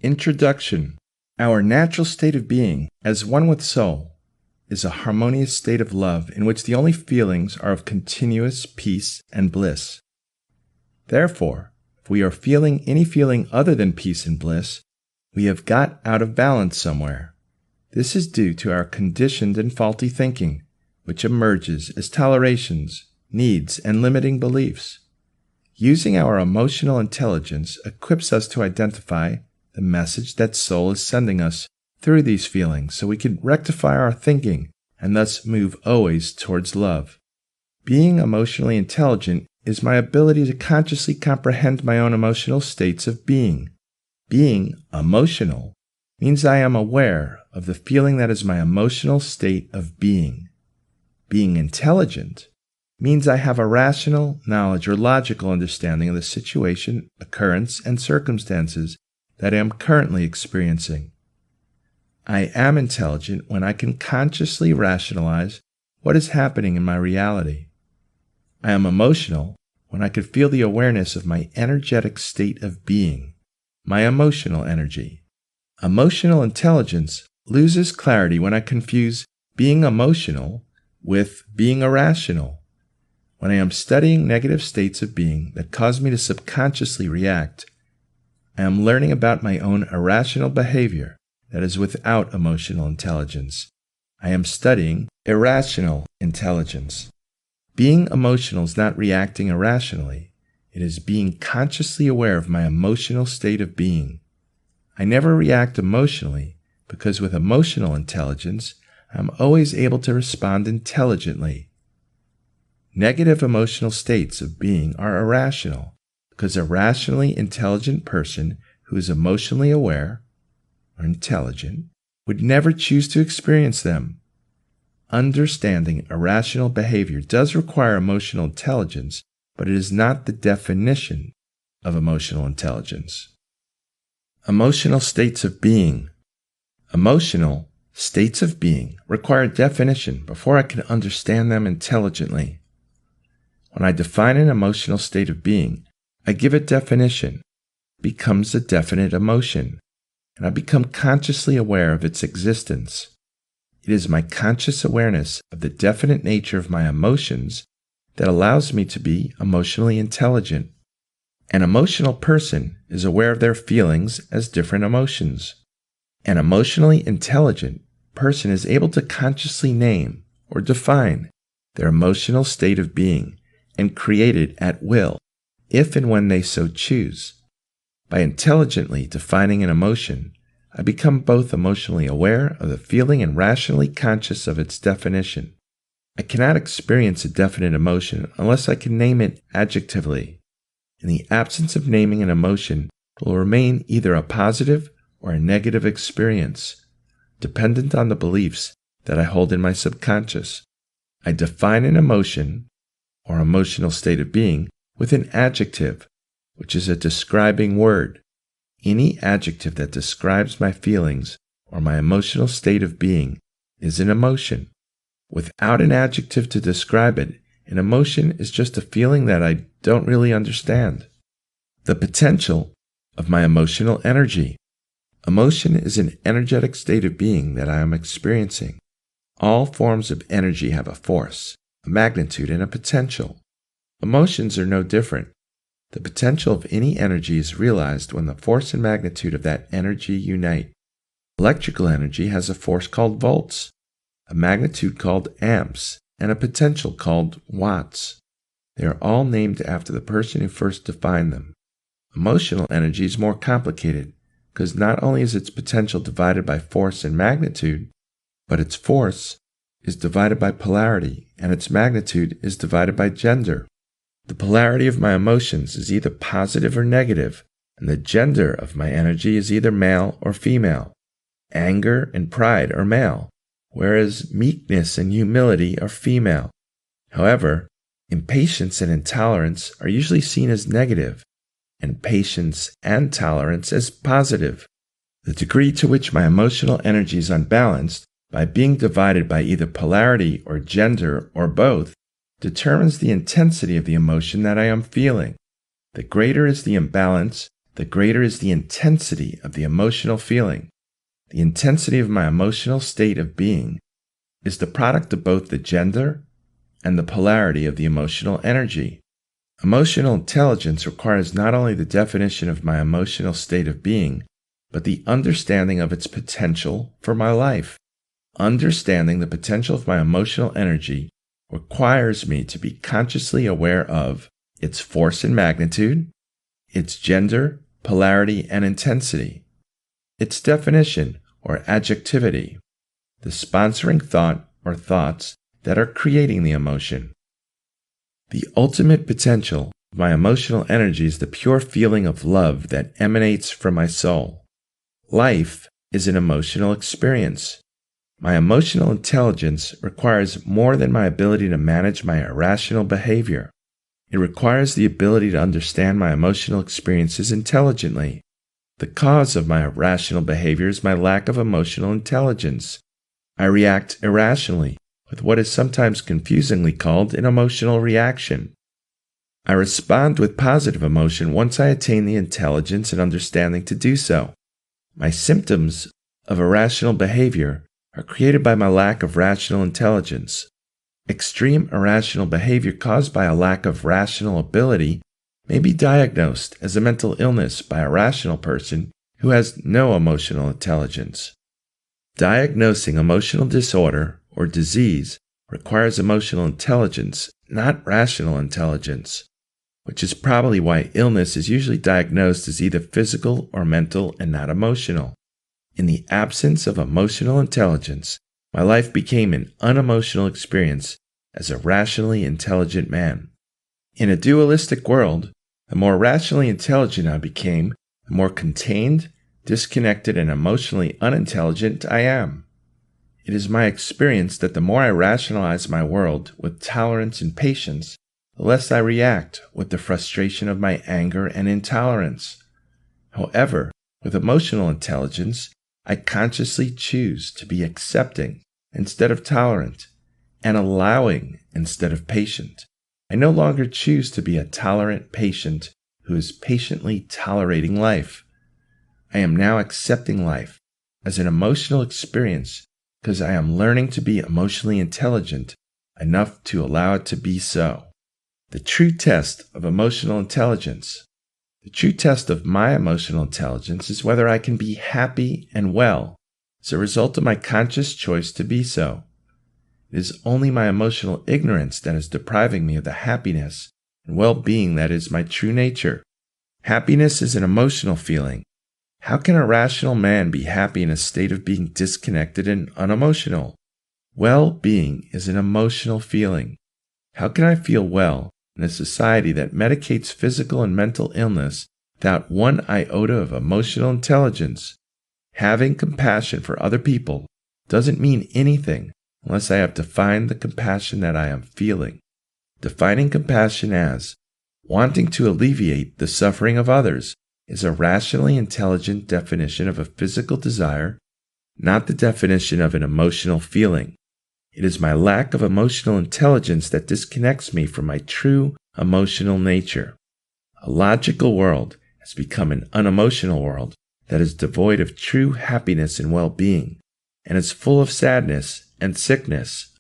Introduction. Our natural state of being, as one with soul, is a harmonious state of love in which the only feelings are of continuous peace and bliss. Therefore, if we are feeling any feeling other than peace and bliss, we have got out of balance somewhere. This is due to our conditioned and faulty thinking, which emerges as tolerations, needs, and limiting beliefs. Using our emotional intelligence equips us to identify the message that soul is sending us through these feelings so we can rectify our thinking and thus move always towards love. Being emotionally intelligent is my ability to consciously comprehend my own emotional states of being. Being emotional means I am aware of the feeling that is my emotional state of being. Being intelligent means I have a rational knowledge or logical understanding of the situation, occurrence, and circumstances that I am currently experiencing. I am intelligent when I can consciously rationalize what is happening in my reality. I am emotional when I can feel the awareness of my energetic state of being, my emotional energy. Emotional intelligence loses clarity when I confuse being emotional with being irrational. When I am studying negative states of being that cause me to subconsciously react, I am learning about my own irrational behavior that is without emotional intelligence. I am studying irrational intelligence. Being emotional is not reacting irrationally. It is being consciously aware of my emotional state of being. I never react emotionally because with emotional intelligence, I am always able to respond intelligently. Negative emotional states of being are irrational because a rationally intelligent person who is emotionally aware or intelligent would never choose to experience them. Understanding irrational behavior does require emotional intelligence, but it is not the definition of emotional intelligence. Emotional states of being. Emotional states of being require definition before I can understand them intelligently. When I define an emotional state of being, I give it definition, it becomes a definite emotion, and I become consciously aware of its existence. It is my conscious awareness of the definite nature of my emotions that allows me to be emotionally intelligent. An emotional person is aware of their feelings as different emotions. An emotionally intelligent person is able to consciously name or define their emotional state of being and create it at will, if and when they so choose. By intelligently defining an emotion, I become both emotionally aware of the feeling and rationally conscious of its definition. I cannot experience a definite emotion unless I can name it adjectively. In the absence of naming an emotion, it will remain either a positive or a negative experience, dependent on the beliefs that I hold in my subconscious. I define an emotion or emotional state of being with an adjective, which is a describing word. Any adjective that describes my feelings or my emotional state of being is an emotion. Without an adjective to describe it, an emotion is just a feeling that I don't really understand. The potential of my emotional energy. Emotion is an energetic state of being that I am experiencing. All forms of energy have a force, a magnitude, and a potential. Emotions are no different. The potential of any energy is realized when the force and magnitude of that energy unite. Electrical energy has a force called volts, a magnitude called amps, and a potential called watts. They are all named after the person who first defined them. Emotional energy is more complicated because not only is its potential divided by force and magnitude, but its force is divided by polarity and its magnitude is divided by gender. The polarity of my emotions is either positive or negative, and the gender of my energy is either male or female. Anger and pride are male, whereas meekness and humility are female. However, impatience and intolerance are usually seen as negative, and patience and tolerance as positive. The degree to which my emotional energy is unbalanced, by being divided by either polarity or gender or both, determines the intensity of the emotion that I am feeling. The greater is the imbalance, the greater is the intensity of the emotional feeling. The intensity of my emotional state of being is the product of both the gender and the polarity of the emotional energy. Emotional intelligence requires not only the definition of my emotional state of being, but the understanding of its potential for my life. Understanding the potential of my emotional energy requires me to be consciously aware of its force and magnitude, its gender, polarity, and intensity, its definition or adjectivity, the sponsoring thought or thoughts that are creating the emotion. The ultimate potential of my emotional energy is the pure feeling of love that emanates from my soul. Life is an emotional experience. My emotional intelligence requires more than my ability to manage my irrational behavior. It requires the ability to understand my emotional experiences intelligently. The cause of my irrational behavior is my lack of emotional intelligence. I react irrationally with what is sometimes confusingly called an emotional reaction. I respond with positive emotion once I attain the intelligence and understanding to do so. My symptoms of irrational behavior are created by my lack of rational intelligence. Extreme irrational behavior caused by a lack of rational ability may be diagnosed as a mental illness by a rational person who has no emotional intelligence. Diagnosing emotional disorder or disease requires emotional intelligence, not rational intelligence, which is probably why illness is usually diagnosed as either physical or mental and not emotional. In the absence of emotional intelligence, my life became an unemotional experience as a rationally intelligent man. In a dualistic world, the more rationally intelligent I became, the more contained, disconnected, and emotionally unintelligent I am. It is my experience that the more I rationalize my world with tolerance and patience, the less I react with the frustration of my anger and intolerance. However, with emotional intelligence, I consciously choose to be accepting instead of tolerant, and allowing instead of patient. I no longer choose to be a tolerant patient who is patiently tolerating life. I am now accepting life as an emotional experience because I am learning to be emotionally intelligent enough to allow it to be so. The true test of emotional intelligence. The true test of my emotional intelligence is whether I can be happy and well as a result of my conscious choice to be so. It is only my emotional ignorance that is depriving me of the happiness and well-being that is my true nature. Happiness is an emotional feeling. How can a rational man be happy in a state of being disconnected and unemotional? Well-being is an emotional feeling. How can I feel well in a society that medicates physical and mental illness without one iota of emotional intelligence? Having compassion for other people doesn't mean anything unless I have defined the compassion that I am feeling. Defining compassion as wanting to alleviate the suffering of others is a rationally intelligent definition of a physical desire, not the definition of an emotional feeling. It is my lack of emotional intelligence that disconnects me from my true emotional nature. A logical world has become an unemotional world that is devoid of true happiness and well-being, and is full of sadness and sickness.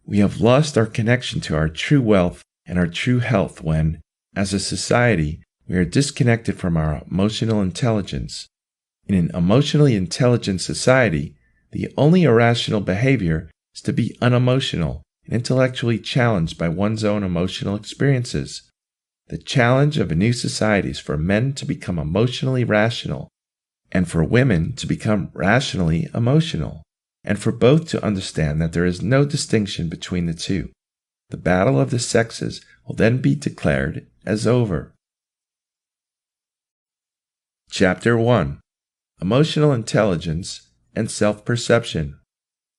We have lost our connection to our true wealth and our true health when, as a society, we are disconnected from our emotional intelligence. In an emotionally intelligent society, the only irrational behavior is to be unemotional and intellectually challenged by one's own emotional experiences. The challenge of a new society is for men to become emotionally rational, and for women to become rationally emotional, and for both to understand that there is no distinction between the two. The battle of the sexes will then be declared as over. Chapter 1. Emotional Intelligence and Self-Perception.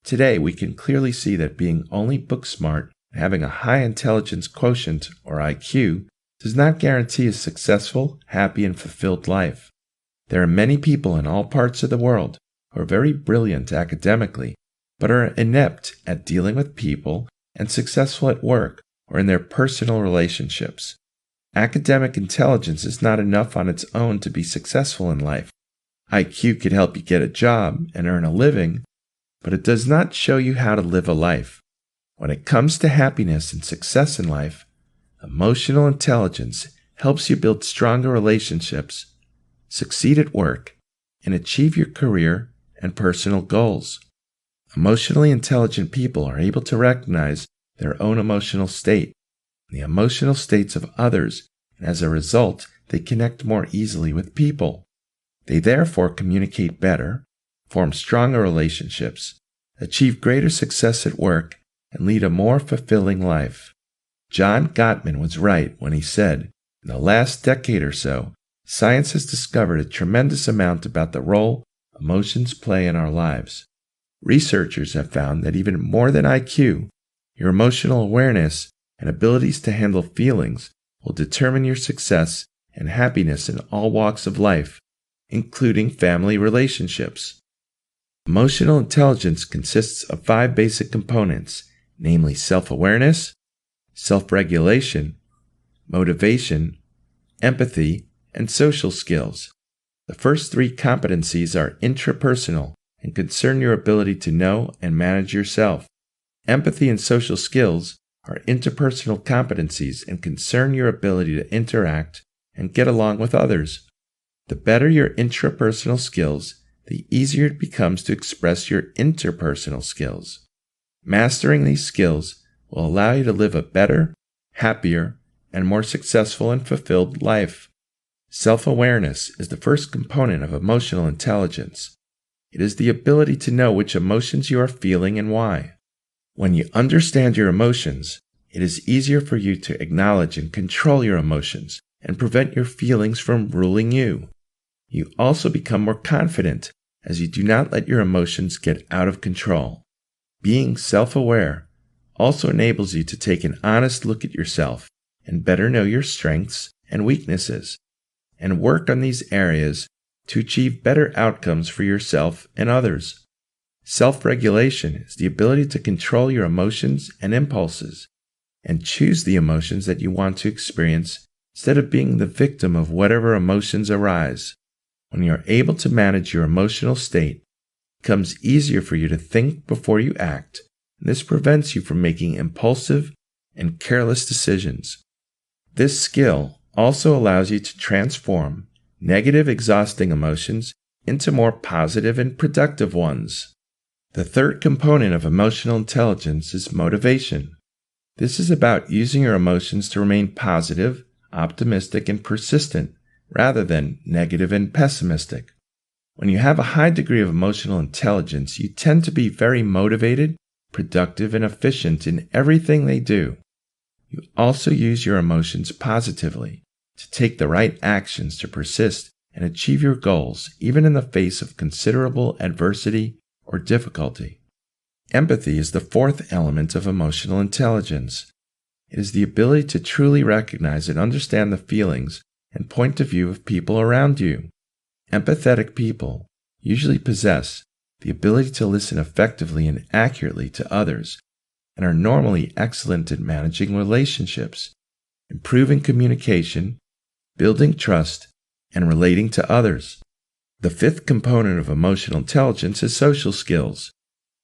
Today, we can clearly see that being only book smart and having a high intelligence quotient, or IQ, does not guarantee a successful, happy, and fulfilled life. There are many people in all parts of the world who are very brilliant academically, but are inept at dealing with people and successful at work or in their personal relationships. Academic intelligence is not enough on its own to be successful in life. IQ could help you get a job and earn a living, but it does not show you how to live a life. When it comes to happiness and success in life, emotional intelligence helps you build stronger relationships, succeed at work, and achieve your career and personal goals. Emotionally intelligent people are able to recognize their own emotional state, the emotional states of others, and as a result, they connect more easily with people. They therefore communicate better, form stronger relationships, achieve greater success at work, and lead a more fulfilling life. John Gottman was right when he said, in the last decade or so, science has discovered a tremendous amount about the role emotions play in our lives. Researchers have found that even more than IQ, your emotional awareness and abilities to handle feelings will determine your success and happiness in all walks of life, including family relationships. Emotional intelligence consists of 5 basic components, namely self-awareness, self-regulation, motivation, empathy, and social skills. The first 3 competencies are intrapersonal and concern your ability to know and manage yourself. Empathy and social skills are interpersonal competencies and concern your ability to interact and get along with others. The better your intrapersonal skills, the easier it becomes to express your interpersonal skills. Mastering these skills will allow you to live a better, happier, and more successful and fulfilled life. Self-awareness is the first component of emotional intelligence. It is the ability to know which emotions you are feeling and why. When you understand your emotions, it is easier for you to acknowledge and control your emotions and prevent your feelings from ruling you. You also become more confident as you do not let your emotions get out of control. Being self-aware also enables you to take an honest look at yourself and better know your strengths and weaknesses, and work on these areas to achieve better outcomes for yourself and others. Self-regulation is the ability to control your emotions and impulses, and choose the emotions that you want to experience instead of being the victim of whatever emotions arise. When you are able to manage your emotional state, it becomes easier for you to think before you act, and this prevents you from making impulsive and careless decisions. This skill also allows you to transform negative, exhausting emotions into more positive and productive ones. The third component of emotional intelligence is motivation. This is about using your emotions to remain positive, optimistic, and persistent, rather than negative and pessimistic. When you have a high degree of emotional intelligence, you tend to be very motivated, productive, and efficient in everything they do. You also use your emotions positively to take the right actions to persist and achieve your goals, even in the face of considerable adversity or difficulty. Empathy is the fourth element of emotional intelligence. It is the ability to truly recognize and understand the feelings and point of view of people around you. Empathetic people usually possess the ability to listen effectively and accurately to others, and are normally excellent at managing relationships, improving communication, building trust, and relating to others. The fifth component of emotional intelligence is social skills.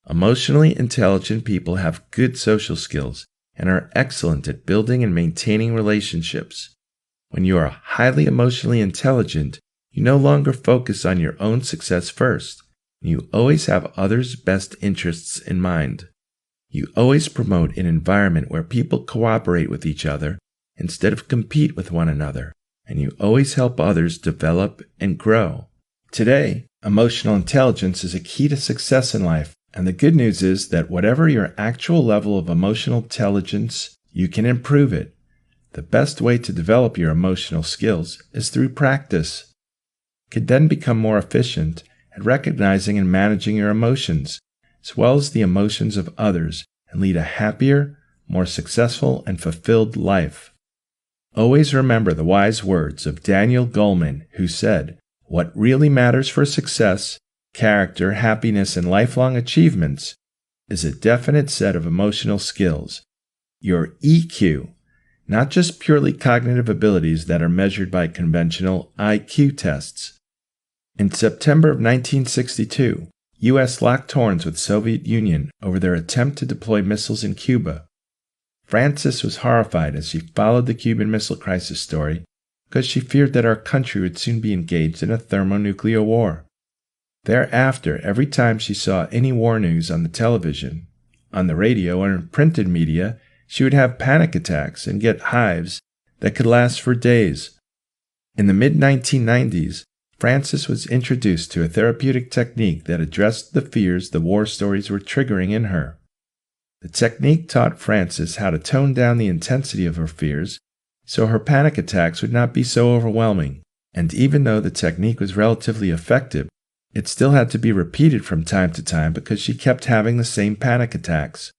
Emotionally intelligent people have good social skills and are excellent at building and maintaining relationships. When you are highly emotionally intelligent, you no longer focus on your own success first, and you always have others' best interests in mind. You always promote an environment where people cooperate with each other instead of compete with one another, and you always help others develop and grow. Today, emotional intelligence is a key to success in life, and the good news is that whatever your actual level of emotional intelligence, you can improve it. The best way to develop your emotional skills is through practice. You can then become more efficient at recognizing and managing your emotions, as well as the emotions of others, and lead a happier, more successful, and fulfilled life. Always remember the wise words of Daniel Goleman, who said, "What really matters for success, character, happiness, and lifelong achievements is a definite set of emotional skills. Your EQ not just purely cognitive abilities that are measured by conventional IQ tests. In September of 1962, U.S. locked horns with Soviet Union over their attempt to deploy missiles in Cuba. Frances was horrified as she followed the Cuban Missile Crisis story because she feared that our country would soon be engaged in a thermonuclear war. Thereafter, every time she saw any war news on the television, on the radio, or in printed media, she would have panic attacks and get hives that could last for days. In the mid-1990s, Frances was introduced to a therapeutic technique that addressed the fears the war stories were triggering in her. The technique taught Frances how to tone down the intensity of her fears so her panic attacks would not be so overwhelming, and even though the technique was relatively effective, it still had to be repeated from time to time because she kept having the same panic attacks.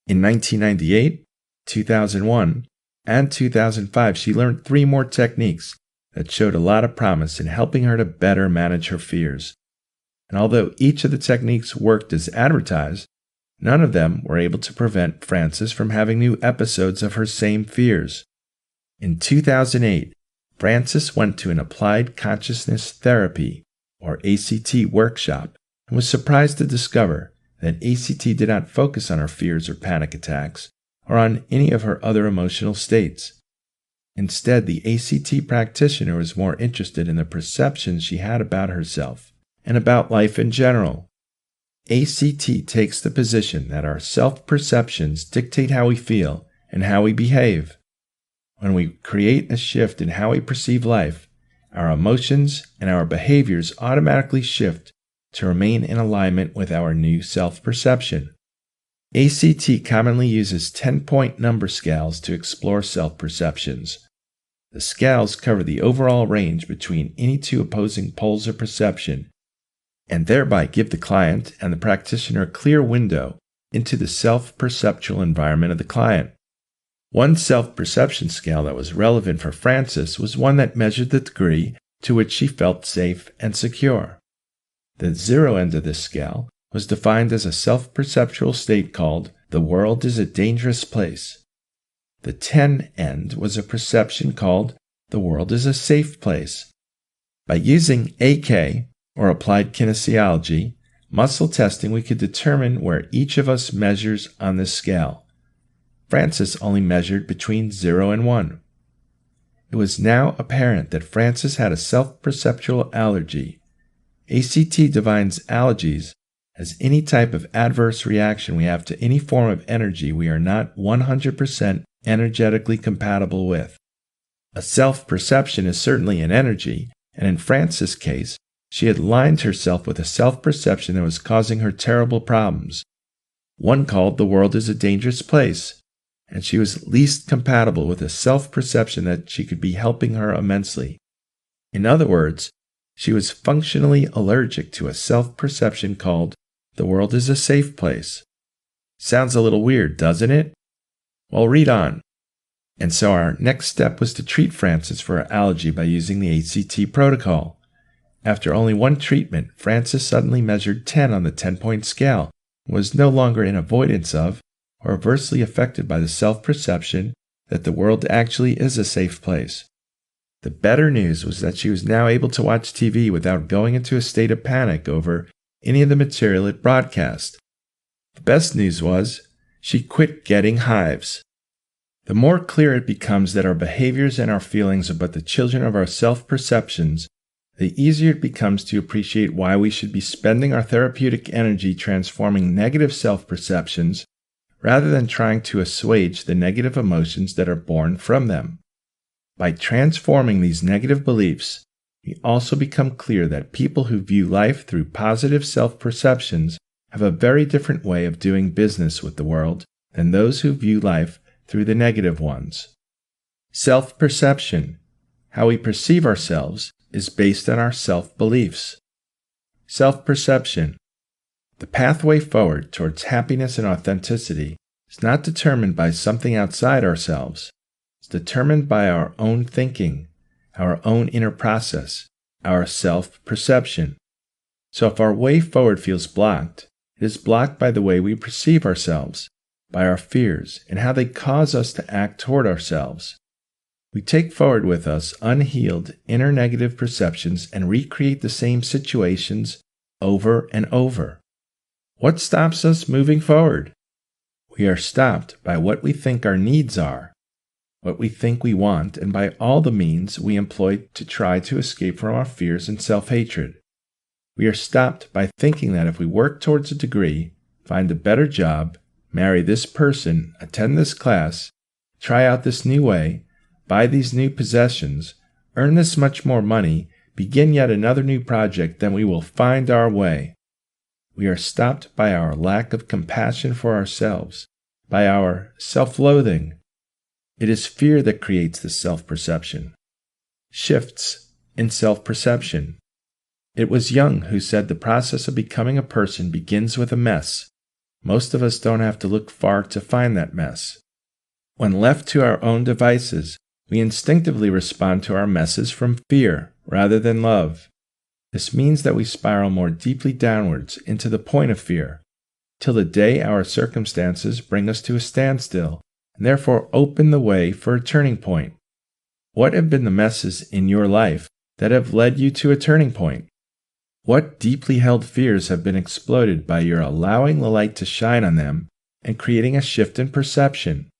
In 1998, 2001, and 2005, she learned 3 more techniques that showed a lot of promise in helping her to better manage her fears. And although each of the techniques worked as advertised, none of them were able to prevent Frances from having new episodes of her same fears. In 2008, Frances went to an Applied Consciousness Therapy, or ACT, workshop and was surprised to discover that ACT did not focus on her fears or panic attacks or on any of her other emotional states. Instead, the ACT practitioner was more interested in the perceptions she had about herself and about life in general. ACT takes the position that our self-perceptions dictate how we feel and how we behave. When we create a shift in how we perceive life, our emotions and our behaviors automatically shift to remain in alignment with our new self-perception. ACT commonly uses 10-point number scales to explore self-perceptions. The scales cover the overall range between any 2 opposing poles of perception, and thereby give the client and the practitioner a clear window into the self-perceptual environment of the client. One self-perception scale that was relevant for Frances was one that measured the degree to which she felt safe and secure. The 0 end of this scale was defined as a self-perceptual state called "the world is a dangerous place." The 10 end was a perception called "the world is a safe place." By using AK, or applied kinesiology, muscle testing, we could determine where each of us measures on this scale. Frances only measured between 0 and 1. It was now apparent that Frances had a self-perceptual allergy. ACT defines allergies as any type of adverse reaction we have to any form of energy we are not 100% energetically compatible with. A self-perception is certainly an energy, and in Frances' case, she had aligned herself with a self-perception that was causing her terrible problems. One called "the world is a dangerous place," and she was least compatible with a self-perception that she could be helping her immensely. In other words, she was functionally allergic to a self-perception called "the world is a safe place." Sounds a little weird, doesn't it? Well, read on. And so our next step was to treat Frances for her allergy by using the ACT protocol. After only 1 treatment, Frances suddenly measured 10 on the 10-point scale and was no longer in avoidance of or adversely affected by the self-perception that the world actually is a safe place. The better news was that she was now able to watch TV without going into a state of panic over any of the material it broadcast. The best news was she quit getting hives. The more clear it becomes that our behaviors and our feelings are but the children of our self-perceptions, the easier it becomes to appreciate why we should be spending our therapeutic energy transforming negative self-perceptions rather than trying to assuage the negative emotions that are born from them. By transforming these negative beliefs, we also become clear that people who view life through positive self-perceptions have a very different way of doing business with the world than those who view life through the negative ones. Self-perception, how we perceive ourselves, is based on our self-beliefs. Self-perception. The pathway forward towards happiness and authenticity is not determined by something outside ourselves. It's determined by our own thinking, our own inner process, our self-perception. So if our way forward feels blocked, it is blocked by the way we perceive ourselves, by our fears and how they cause us to act toward ourselves. We take forward with us unhealed inner negative perceptions and recreate the same situations over and over. What stops us moving forward? We are stopped by what we think our needs are, what we think we want, and by all the means we employ to try to escape from our fears and self-hatred. We are stopped by thinking that if we work towards a degree, find a better job, marry this person, attend this class, try out this new way, buy these new possessions, earn this much more money, begin yet another new project, then we will find our way. We are stopped by our lack of compassion for ourselves, by our self-loathing. It is fear that creates this self-perception. Shifts in self-perception. It was Jung who said the process of becoming a person begins with a mess. Most of us don't have to look far to find that mess. When left to our own devices, we instinctively respond to our messes from fear rather than love. This means that we spiral more deeply downwards into the point of fear, till the day our circumstances bring us to a standstill, and therefore open the way for a turning point. What have been the messes in your life that have led you to a turning point? What deeply held fears have been exploded by your allowing the light to shine on them and creating a shift in perception?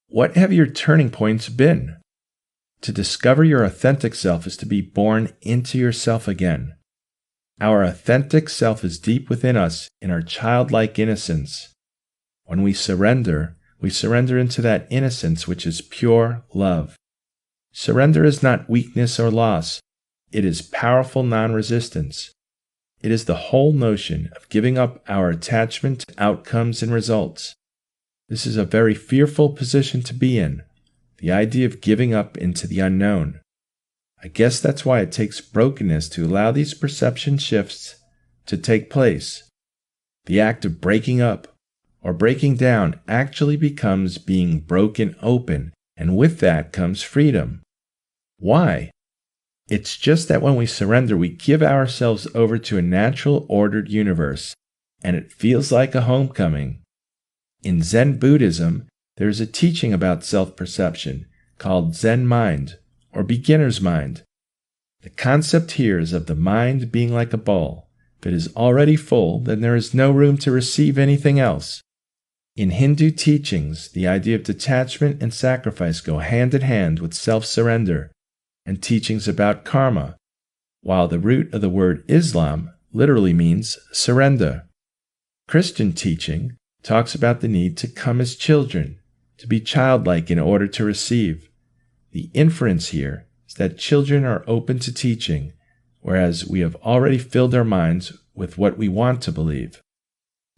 What have your turning points been? To discover your authentic self is to be born into yourself again. Our authentic self is deep within us in our childlike innocence. When we surrender into that innocence which is pure love. Surrender is not weakness or loss. It is powerful non-resistance. It is the whole notion of giving up our attachment to outcomes and results. This is a very fearful position to be in, the idea of giving up into the unknown. I guess that's why it takes brokenness to allow these perception shifts to take place. The act of breaking up or breaking down actually becomes being broken open, and with that comes freedom. Why? It's just that when we surrender, we give ourselves over to a natural, ordered universe, and it feels like a homecoming. In Zen Buddhism, there is a teaching about self-perception called Zen mind, or beginner's mind. The concept here is of the mind being like a bowl. If it is already full, then there is no room to receive anything else. In Hindu teachings, the idea of detachment and sacrifice go hand in hand with self-surrender, and teachings about karma, while the root of the word Islam literally means surrender. Christian teaching talks about the need to come as children, to be childlike in order to receive. The inference here is that children are open to teaching, whereas we have already filled our minds with what we want to believe.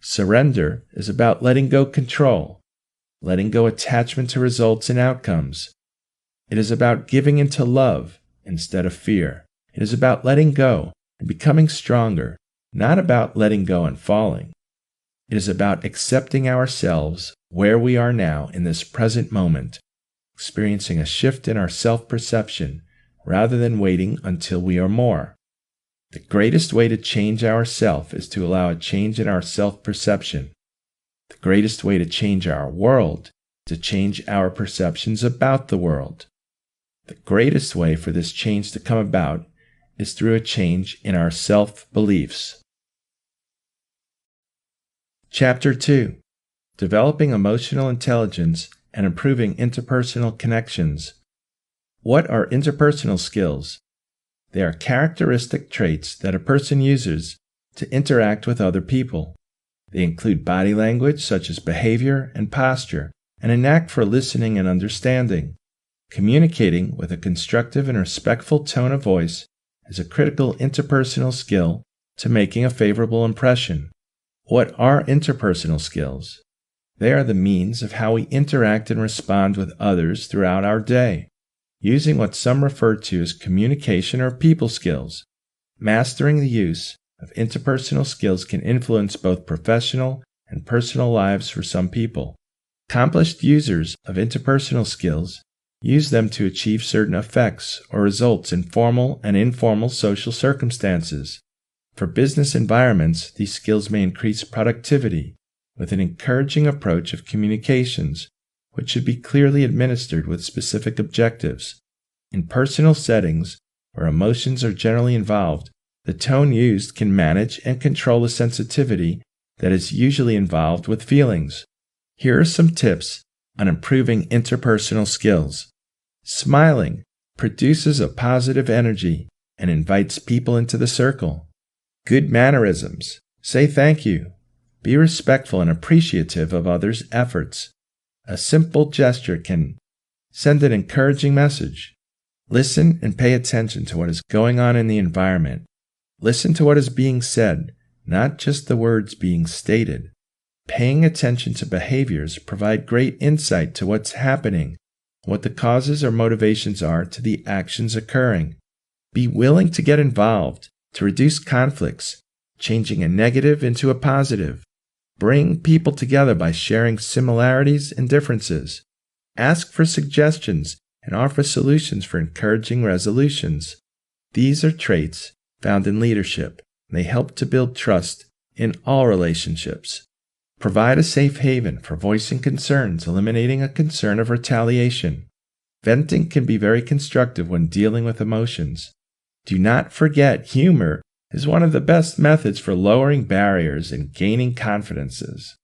Surrender is about letting go control, letting go attachment to results and outcomes. It is about giving into love instead of fear. It is about letting go and becoming stronger, not about letting go and falling. It is about accepting ourselves where we are now in this present moment, experiencing a shift in our self-perception rather than waiting until we are more. The greatest way to change ourself is to allow a change in our self-perception. The greatest way to change our world is to change our perceptions about the world. The greatest way for this change to come about is through a change in our self-beliefs. Chapter 2. Developing Emotional Intelligence and Improving Interpersonal Connections. What are interpersonal skills? They are characteristic traits that a person uses to interact with other people. They include body language such as behavior and posture, and a knack for listening and understanding. Communicating with a constructive and respectful tone of voice is a critical interpersonal skill to making a favorable impression. What are interpersonal skills? They are the means of how we interact and respond with others throughout our day, using what some refer to as communication or people skills. Mastering the use of interpersonal skills can influence both professional and personal lives for some people. Accomplished users of interpersonal skills use them to achieve certain effects or results in formal and informal social circumstances. For business environments, these skills may increase productivity, with an encouraging approach of communications, which should be clearly administered with specific objectives. In personal settings, where emotions are generally involved, the tone used can manage and control the sensitivity that is usually involved with feelings. Here are some tips on improving interpersonal skills. Smiling produces a positive energy and invites people into the circle. Good mannerisms. Say thank you. Be respectful and appreciative of others' efforts. A simple gesture can send an encouraging message. Listen and pay attention to what is going on in the environment. Listen to what is being said, not just the words being stated. Paying attention to behaviors provide great insight to what's happening, what the causes or motivations are to the actions occurring. Be willing to get involved to reduce conflicts, changing a negative into a positive. Bring people together by sharing similarities and differences. Ask for suggestions and offer solutions for encouraging resolutions. These are traits found in leadership, and they help to build trust in all relationships. Provide a safe haven for voicing concerns, eliminating a concern of retaliation. Venting can be very constructive when dealing with emotions. Do not forget, humor is one of the best methods for lowering barriers and gaining confidences.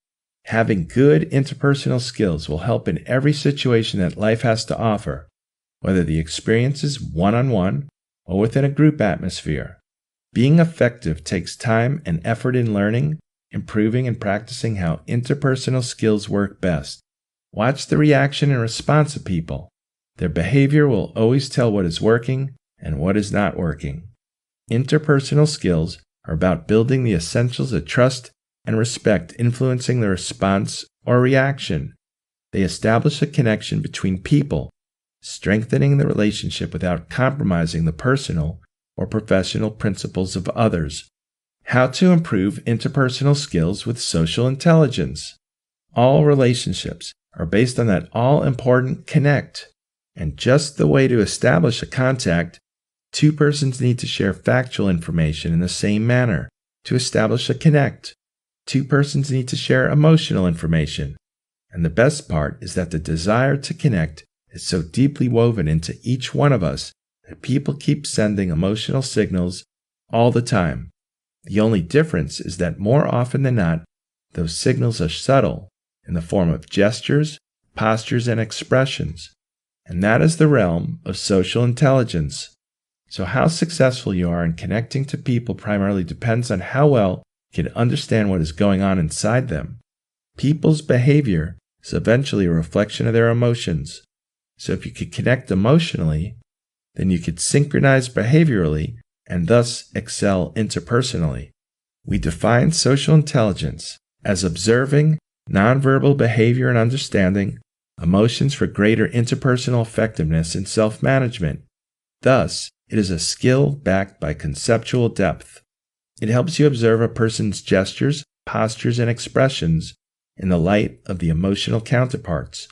Having good interpersonal skills will help in every situation that life has to offer, whether the experience is one-on-one or within a group atmosphere. Being effective takes time and effort in learning, improving, and practicing how interpersonal skills work best. Watch the reaction and response of people. Their behavior will always tell what is working and what is not working. Interpersonal skills are about building the essentials of trust and respect, influencing the response or reaction. They establish a connection between people, strengthening the relationship without compromising the personal or professional principles of others. How to improve interpersonal skills with social intelligence. All relationships are based on that all-important connect. And just the way to establish a contact, two persons need to share factual information in the same manner. To establish a connect, two persons need to share emotional information. And the best part is that the desire to connect is so deeply woven into each one of us that people keep sending emotional signals all the time. The only difference is that more often than not, those signals are subtle in the form of gestures, postures, and expressions. And that is the realm of social intelligence. So how successful you are in connecting to people primarily depends on how well you can understand what is going on inside them. People's behavior is eventually a reflection of their emotions. So if you could connect emotionally, then you could synchronize behaviorally and thus excel interpersonally. We define social intelligence as observing nonverbal behavior and understanding emotions for greater interpersonal effectiveness and self-management. Thus, it is a skill backed by conceptual depth. It helps you observe a person's gestures, postures, and expressions in the light of the emotional counterparts.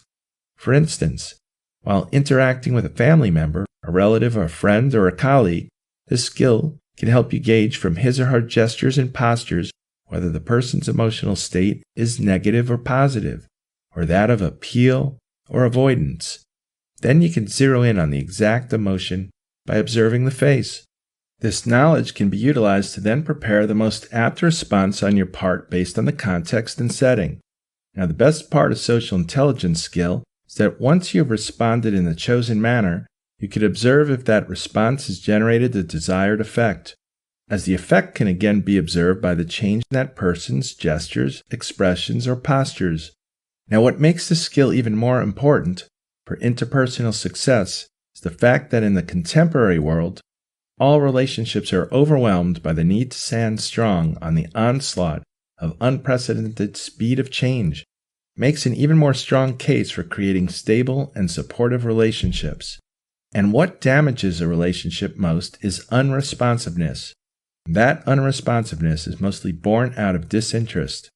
For instance, while interacting with a family member, a relative, a friend, or a colleague, this skill can help you gauge from his or her gestures and postures whether the person's emotional state is negative or positive, or that of appeal or avoidance. Then you can zero in on the exact emotion by observing the face. This knowledge can be utilized to then prepare the most apt response on your part based on the context and setting. Now, the best part of social intelligence skill is that once you have responded in the chosen manner, you can observe if that response has generated the desired effect, as the effect can again be observed by the change in that person's gestures, expressions, or postures. Now, what makes this skill even more important for interpersonal success is the fact that in the contemporary world, all relationships are overwhelmed by the need to stand strong on the onslaught of unprecedented speed of change. Makes an even more strong case for creating stable and supportive relationships. And what damages a relationship most is unresponsiveness. That unresponsiveness is mostly born out of disinterest,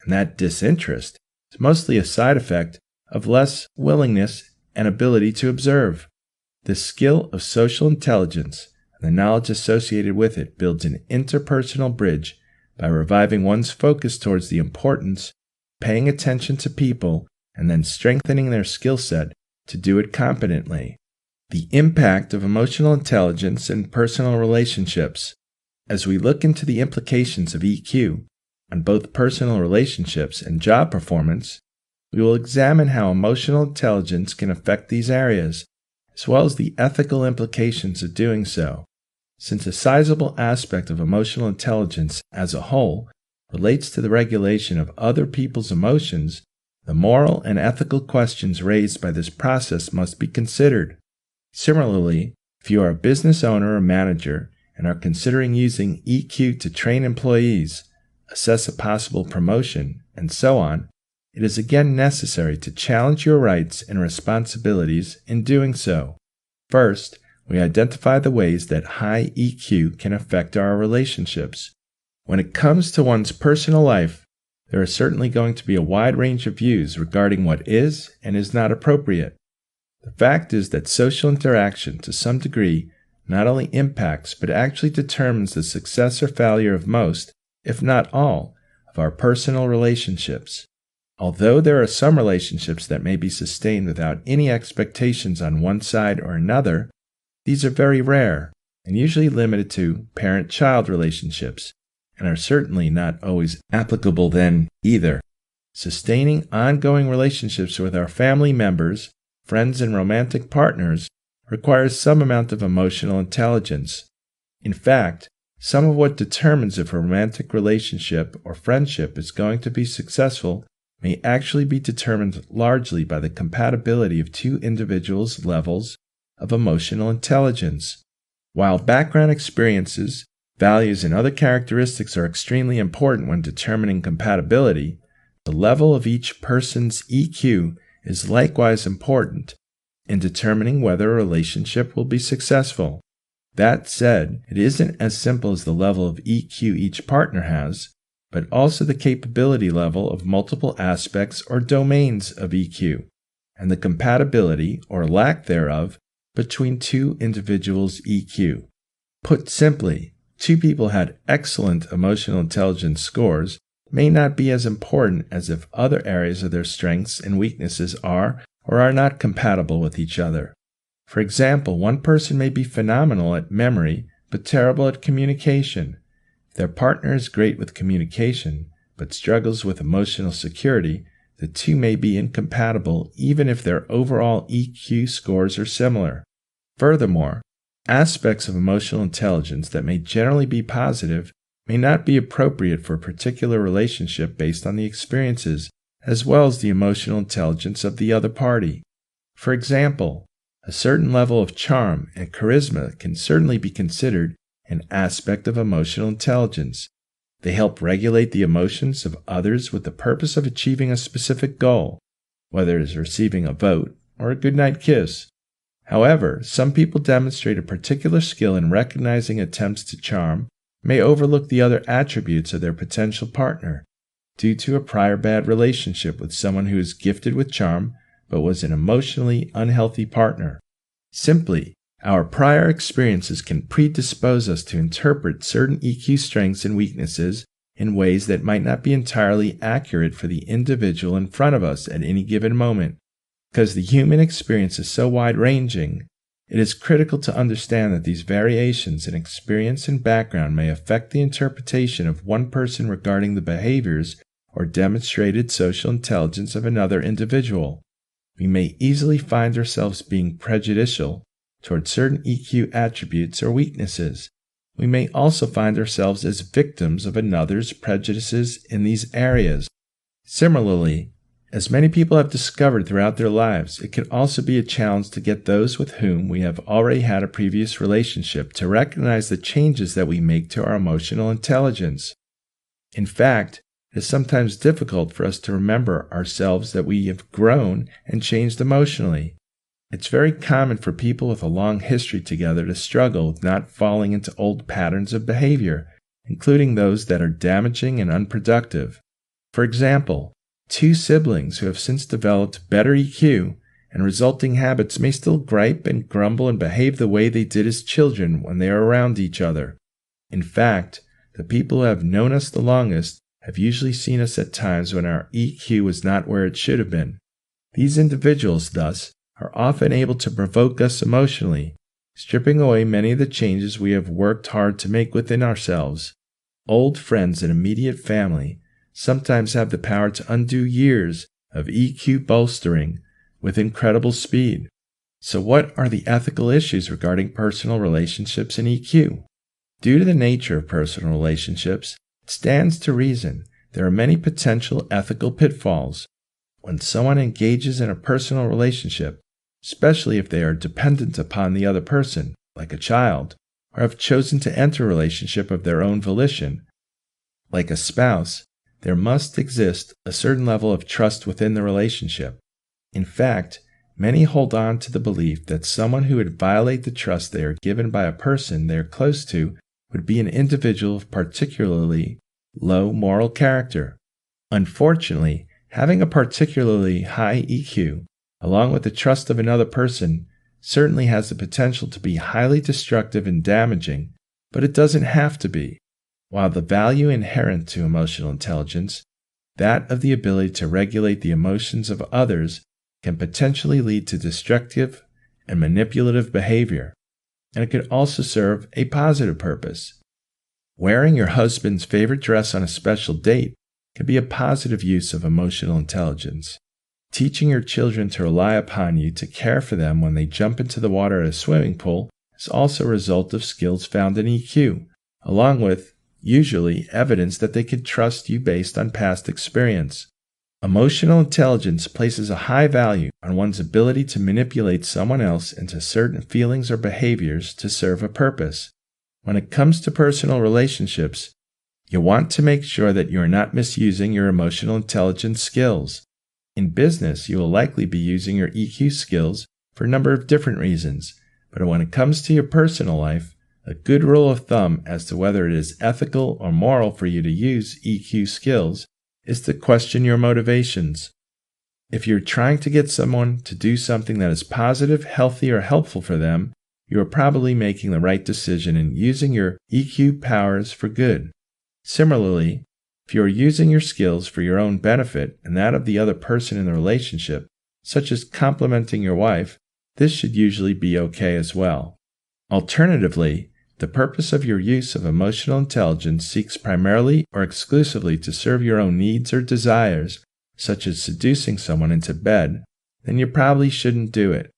and that disinterest is mostly a side effect of less willingness and ability to observe. The skill of social intelligence and the knowledge associated with it builds an interpersonal bridge by reviving one's focus towards the importance paying attention to people, and then strengthening their skill set to do it competently. The impact of emotional intelligence in personal relationships. As we look into the implications of EQ on both personal relationships and job performance, we will examine how emotional intelligence can affect these areas, as well as the ethical implications of doing so. Since a sizable aspect of emotional intelligence as a whole relates to the regulation of other people's emotions, the moral and ethical questions raised by this process must be considered. Similarly, if you are a business owner or manager and are considering using EQ to train employees, assess a possible promotion, and so on, it is again necessary to challenge your rights and responsibilities in doing so. First, we identify the ways that high EQ can affect our relationships. When it comes to one's personal life, there is certainly going to be a wide range of views regarding what is and is not appropriate. The fact is that social interaction, to some degree, not only impacts but actually determines the success or failure of most, if not all, of our personal relationships. Although there are some relationships that may be sustained without any expectations on one side or another, these are very rare and usually limited to parent-child relationships, and are certainly not always applicable then either. Sustaining ongoing relationships with our family members, friends, and romantic partners requires some amount of emotional intelligence. In fact, some of what determines if a romantic relationship or friendship is going to be successful may actually be determined largely by the compatibility of two individuals' levels of emotional intelligence. While background experiences, values, and other characteristics are extremely important when determining compatibility, the level of each person's EQ is likewise important in determining whether a relationship will be successful. That said, it isn't as simple as the level of EQ each partner has, but also the capability level of multiple aspects or domains of EQ, and the compatibility, or lack thereof, between two individuals' EQ. Put simply, two people had excellent emotional intelligence scores may not be as important as if other areas of their strengths and weaknesses are or are not compatible with each other. For example, one person may be phenomenal at memory but terrible at communication. If their partner is great with communication but struggles with emotional security, the two may be incompatible even if their overall EQ scores are similar. Furthermore, aspects of emotional intelligence that may generally be positive may not be appropriate for a particular relationship based on the experiences as well as the emotional intelligence of the other party. For example, a certain level of charm and charisma can certainly be considered an aspect of emotional intelligence. They help regulate the emotions of others with the purpose of achieving a specific goal, whether it is receiving a vote or a goodnight kiss. However, some people demonstrate a particular skill in recognizing attempts to charm may overlook the other attributes of their potential partner due to a prior bad relationship with someone who is gifted with charm but was an emotionally unhealthy partner. Simply, our prior experiences can predispose us to interpret certain EQ strengths and weaknesses in ways that might not be entirely accurate for the individual in front of us at any given moment. Because the human experience is so wide-ranging, it is critical to understand that these variations in experience and background may affect the interpretation of one person regarding the behaviors or demonstrated social intelligence of another individual. We may easily find ourselves being prejudicial toward certain EQ attributes or weaknesses. We may also find ourselves as victims of another's prejudices in these areas. Similarly, as many people have discovered throughout their lives, it can also be a challenge to get those with whom we have already had a previous relationship to recognize the changes that we make to our emotional intelligence. In fact, it is sometimes difficult for us to remember ourselves that we have grown and changed emotionally. It's very common for people with a long history together to struggle with not falling into old patterns of behavior, including those that are damaging and unproductive. For example, two siblings who have since developed better EQ and resulting habits may still gripe and grumble and behave the way they did as children when they are around each other. In fact, the people who have known us the longest have usually seen us at times when our EQ was not where it should have been. These individuals, thus, are often able to provoke us emotionally, stripping away many of the changes we have worked hard to make within ourselves. Old friends and immediate family sometimes have the power to undo years of EQ bolstering with incredible speed. So what are the ethical issues regarding personal relationships and EQ? Due to the nature of personal relationships, it stands to reason there are many potential ethical pitfalls. When someone engages in a personal relationship, especially if they are dependent upon the other person, like a child, or have chosen to enter a relationship of their own volition, like a spouse, there must exist a certain level of trust within the relationship. In fact, many hold on to the belief that someone who would violate the trust they are given by a person they are close to would be an individual of particularly low moral character. Unfortunately, having a particularly high EQ, along with the trust of another person, certainly has the potential to be highly destructive and damaging, but it doesn't have to be. While the value inherent to emotional intelligence, that of the ability to regulate the emotions of others, can potentially lead to destructive and manipulative behavior, and it could also serve a positive purpose. Wearing your husband's favorite dress on a special date can be a positive use of emotional intelligence. Teaching your children to rely upon you to care for them when they jump into the water at a swimming pool is also a result of skills found in EQ, along with, usually, evidence that they can trust you based on past experience. Emotional intelligence places a high value on one's ability to manipulate someone else into certain feelings or behaviors to serve a purpose. When it comes to personal relationships, you want to make sure that you are not misusing your emotional intelligence skills. In business, you will likely be using your EQ skills for a number of different reasons, but when it comes to your personal life, a good rule of thumb as to whether it is ethical or moral for you to use EQ skills is to question your motivations. If you're trying to get someone to do something that is positive, healthy, or helpful for them, you are probably making the right decision in using your EQ powers for good. Similarly, if you are using your skills for your own benefit and that of the other person in the relationship, such as complimenting your wife, this should usually be okay as well. Alternatively, the purpose of your use of emotional intelligence seeks primarily or exclusively to serve your own needs or desires, such as seducing someone into bed, then you probably shouldn't do it.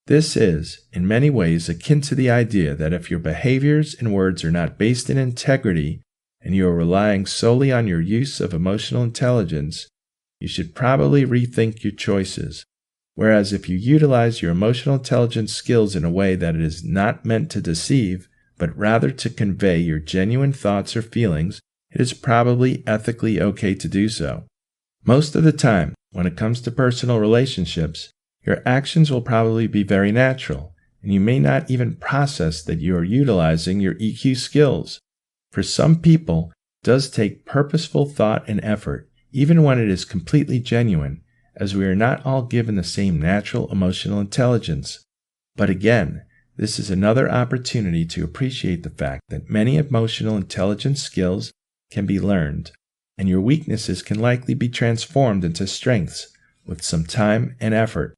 This is, in many ways, akin to the idea that if your behaviors and words are not based in integrity and you are relying solely on your use of emotional intelligence, you should probably rethink your choices. Whereas if you utilize your emotional intelligence skills in a way that it is not meant to deceive, but rather to convey your genuine thoughts or feelings, it is probably ethically okay to do so. Most of the time, when it comes to personal relationships, your actions will probably be very natural, and you may not even process that you are utilizing your EQ skills. For some people, it does take purposeful thought and effort, even when it is completely genuine, as we are not all given the same natural emotional intelligence. But again, this is another opportunity to appreciate the fact that many emotional intelligence skills can be learned, and your weaknesses can likely be transformed into strengths with some time and effort.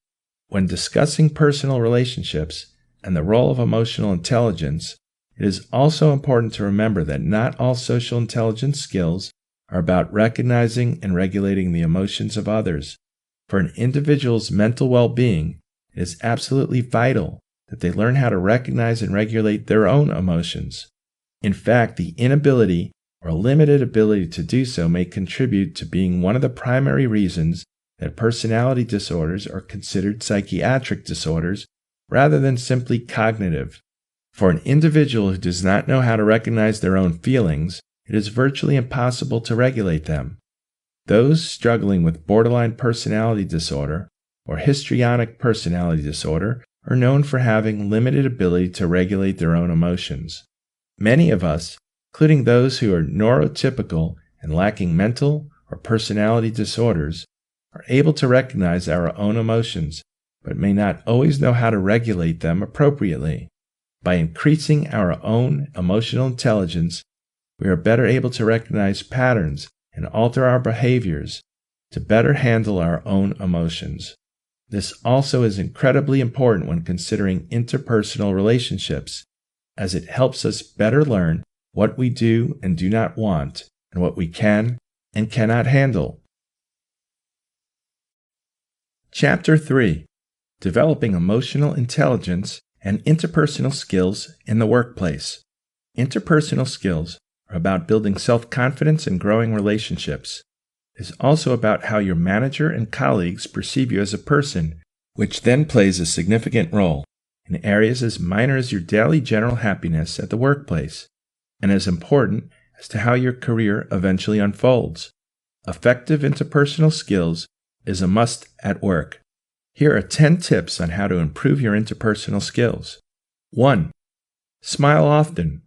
When discussing personal relationships and the role of emotional intelligence, it is also important to remember that not all social intelligence skills are about recognizing and regulating the emotions of others. For an individual's mental well-being, it is absolutely vital that they learn how to recognize and regulate their own emotions. In fact, the inability or limited ability to do so may contribute to being one of the primary reasons that personality disorders are considered psychiatric disorders rather than simply cognitive. For an individual who does not know how to recognize their own feelings, it is virtually impossible to regulate them. Those struggling with borderline personality disorder or histrionic personality disorder are known for having limited ability to regulate their own emotions. Many of us, including those who are neurotypical and lacking mental or personality disorders, are able to recognize our own emotions, but may not always know how to regulate them appropriately. By increasing our own emotional intelligence, we are better able to recognize patterns and alter our behaviors to better handle our own emotions. This also is incredibly important when considering interpersonal relationships, as it helps us better learn what we do and do not want, and what we can and cannot handle. Chapter 3: Developing Emotional Intelligence and Interpersonal Skills in the Workplace. Interpersonal skills are about building self-confidence and growing relationships. It is also about how your manager and colleagues perceive you as a person, which then plays a significant role in areas as minor as your daily general happiness at the workplace, and as important as to how your career eventually unfolds. Effective interpersonal skills is a must at work. Here are 10 tips on how to improve your interpersonal skills. 1. Smile often.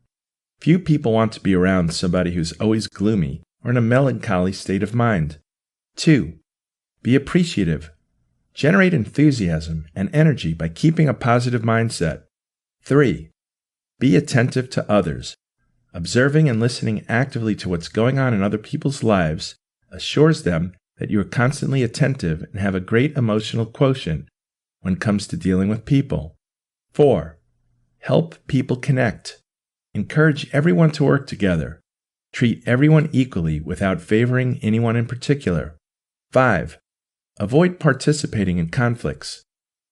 Few people want to be around somebody who's always gloomy or in a melancholy state of mind. 2. Be appreciative. Generate enthusiasm and energy by keeping a positive mindset. 3. Be attentive to others. Observing and listening actively to what's going on in other people's lives assures them that you are constantly attentive and have a great emotional quotient when it comes to dealing with people. 4. Help people connect. Encourage everyone to work together. Treat everyone equally without favoring anyone in particular. 5. Avoid participating in conflicts.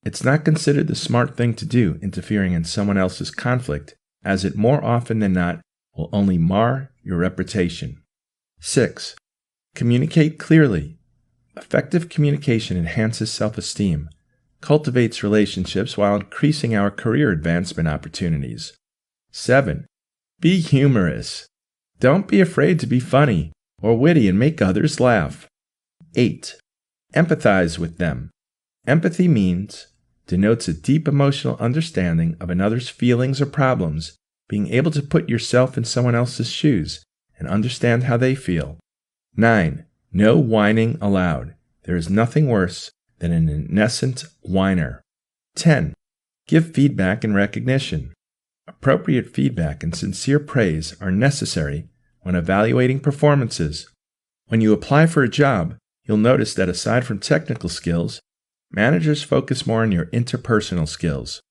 It's not considered the smart thing to do interfering in someone else's conflict, as it more often than not will only mar your reputation. 6. Communicate clearly. Effective communication enhances self-esteem, cultivates relationships while increasing our career advancement opportunities. 7. Be humorous. Don't be afraid to be funny or witty and make others laugh. 8. Empathize with them. Empathy denotes a deep emotional understanding of another's feelings or problems, being able to put yourself in someone else's shoes and understand how they feel. 9. No whining allowed. There is nothing worse than an innocent whiner. 10. Give feedback and recognition. Appropriate feedback and sincere praise are necessary when evaluating performances. When you apply for a job, you'll notice that aside from technical skills, managers focus more on your interpersonal skills.